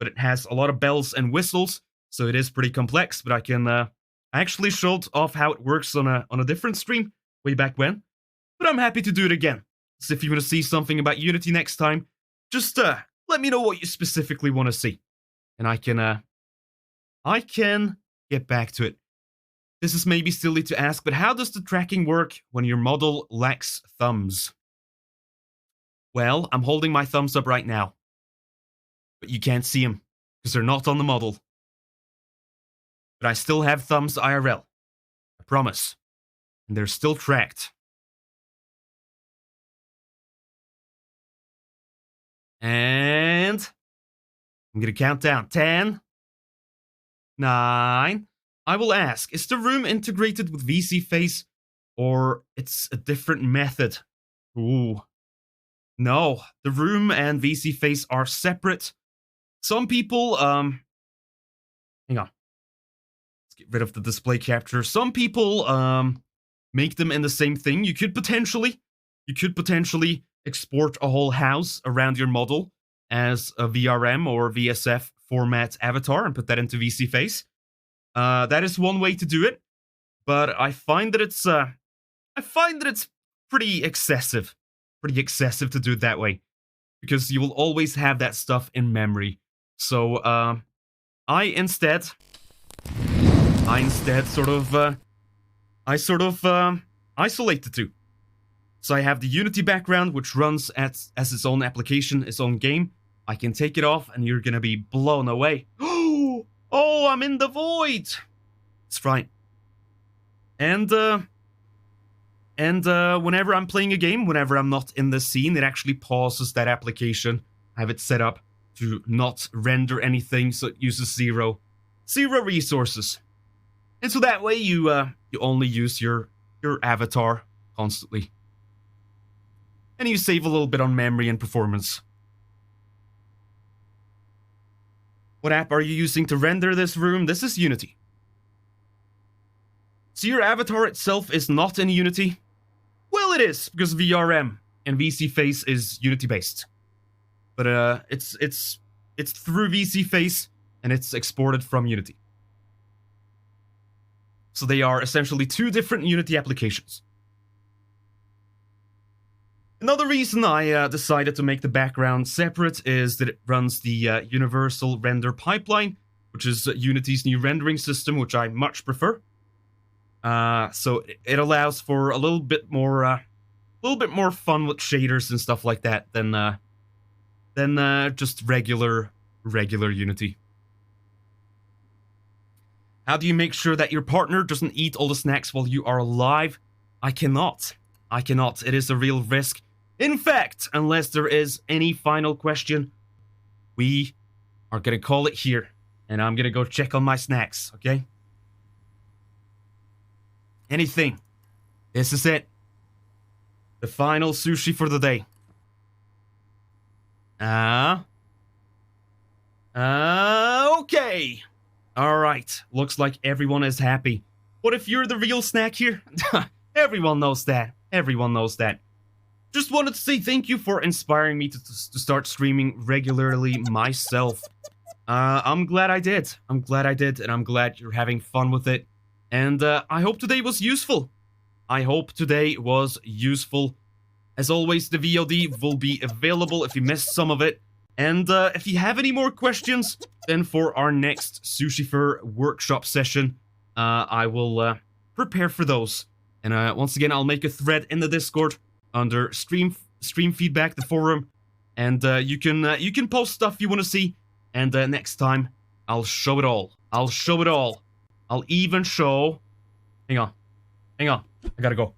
but it has a lot of bells and whistles, so it is pretty complex. But I can I actually showed off how it works on a different stream way back when, but I'm happy to do it again. So if you want to see something about Unity next time, just let me know what you specifically want to see, and I can get back to it. This is maybe silly to ask, but how does the tracking work when your model lacks thumbs? Well, I'm holding my thumbs up right now, but you can't see them because they're not on the model. But I still have thumbs IRL. I promise. And they're still tracked. And I'm going to count down. 10, 9. I will ask, is the room integrated with VC Face, or it's a different method? Ooh. No, the room and VC Face are separate. Some people, hang on. Let's get rid of the display capture. Some people, make them in the same thing. You could potentially export a whole house around your model as a VRM or VSF format avatar and put that into VC Face. That is one way to do it, but I find that it's pretty excessive to do it that way, because you will always have that stuff in memory. So I instead sort of isolate the two. So I have the Unity background, which runs as its own application, its own game. I can take it off, and you're gonna be blown away. Oh, I'm in the void. It's right. And whenever I'm playing a game, whenever I'm not in the scene, it actually pauses that application. I have it set up to not render anything, so it uses zero resources. And so that way you only use your avatar constantly. And you save a little bit on memory and performance. What app are you using to render this room? This is Unity. So your avatar itself is not in Unity? Well, it is, because VRM and VC Face is Unity based. But it's through VC Face, and it's exported from Unity. So they are essentially two different Unity applications. Another reason I decided to make the background separate is that it runs the Universal Render Pipeline, which is Unity's new rendering system, which I much prefer. So it allows for a little bit more fun with shaders and stuff like that than just regular Unity. How do you make sure that your partner doesn't eat all the snacks while you are alive? I cannot. It is a real risk. In fact, unless there is any final question, we are gonna call it here, and I'm gonna go check on my snacks, okay? Anything. This is it. The final sushi for the day. Okay. Alright, looks like everyone is happy. What if you're the real snack here? Everyone knows that. Just wanted to say thank you for inspiring me to start streaming regularly myself. I'm glad I did, and I'm glad you're having fun with it. And I hope today was useful. As always, the VOD will be available if you missed some of it. And if you have any more questions, then for our next Sushifer workshop session, I will prepare for those. And once again, I'll make a thread in the Discord under stream feedback, the forum, and you can post stuff you want to see. And next time, I'll show it all. I'll even show. Hang on, I gotta go.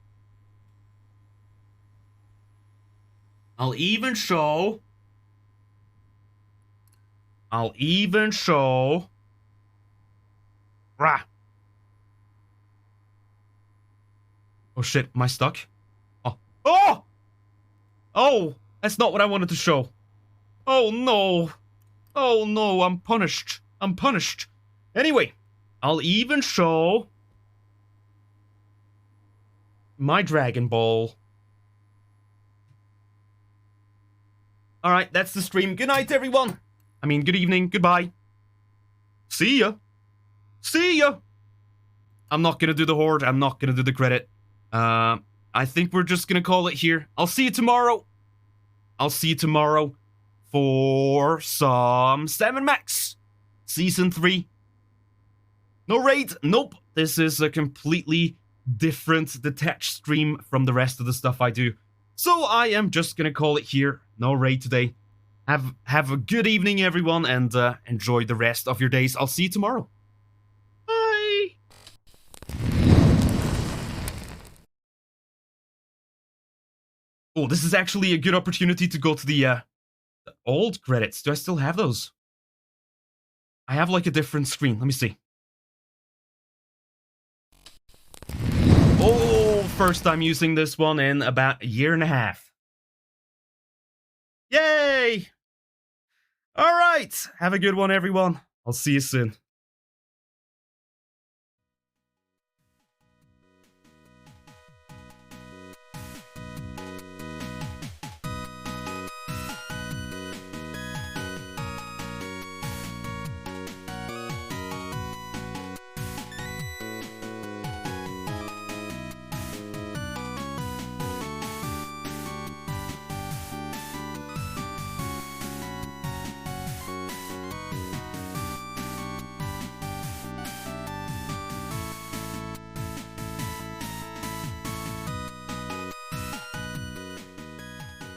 I'll even show. Rah. Oh shit, am I stuck? Oh! Oh! That's not what I wanted to show. Oh no! Oh no, I'm punished. Anyway, I'll even show my Dragon Ball. Alright, that's the stream. Good night, everyone. I mean, good evening. Goodbye. See ya. I'm not gonna do the horde. I'm not gonna do the credit. I think we're just gonna call it here. I'll see you tomorrow for some 7 Max Season 3. No raid. Nope. This is a completely different, detached stream from the rest of the stuff I do. So I am just gonna call it here. No raid today. Have a good evening, everyone, and enjoy the rest of your days. I'll see you tomorrow. Bye. Oh, this is actually a good opportunity to go to the old credits. Do I still have those? I have like a different screen. Let me see. first time using this one in about a year and a half. Yay! Alright, have a good one, everyone. I'll see you soon.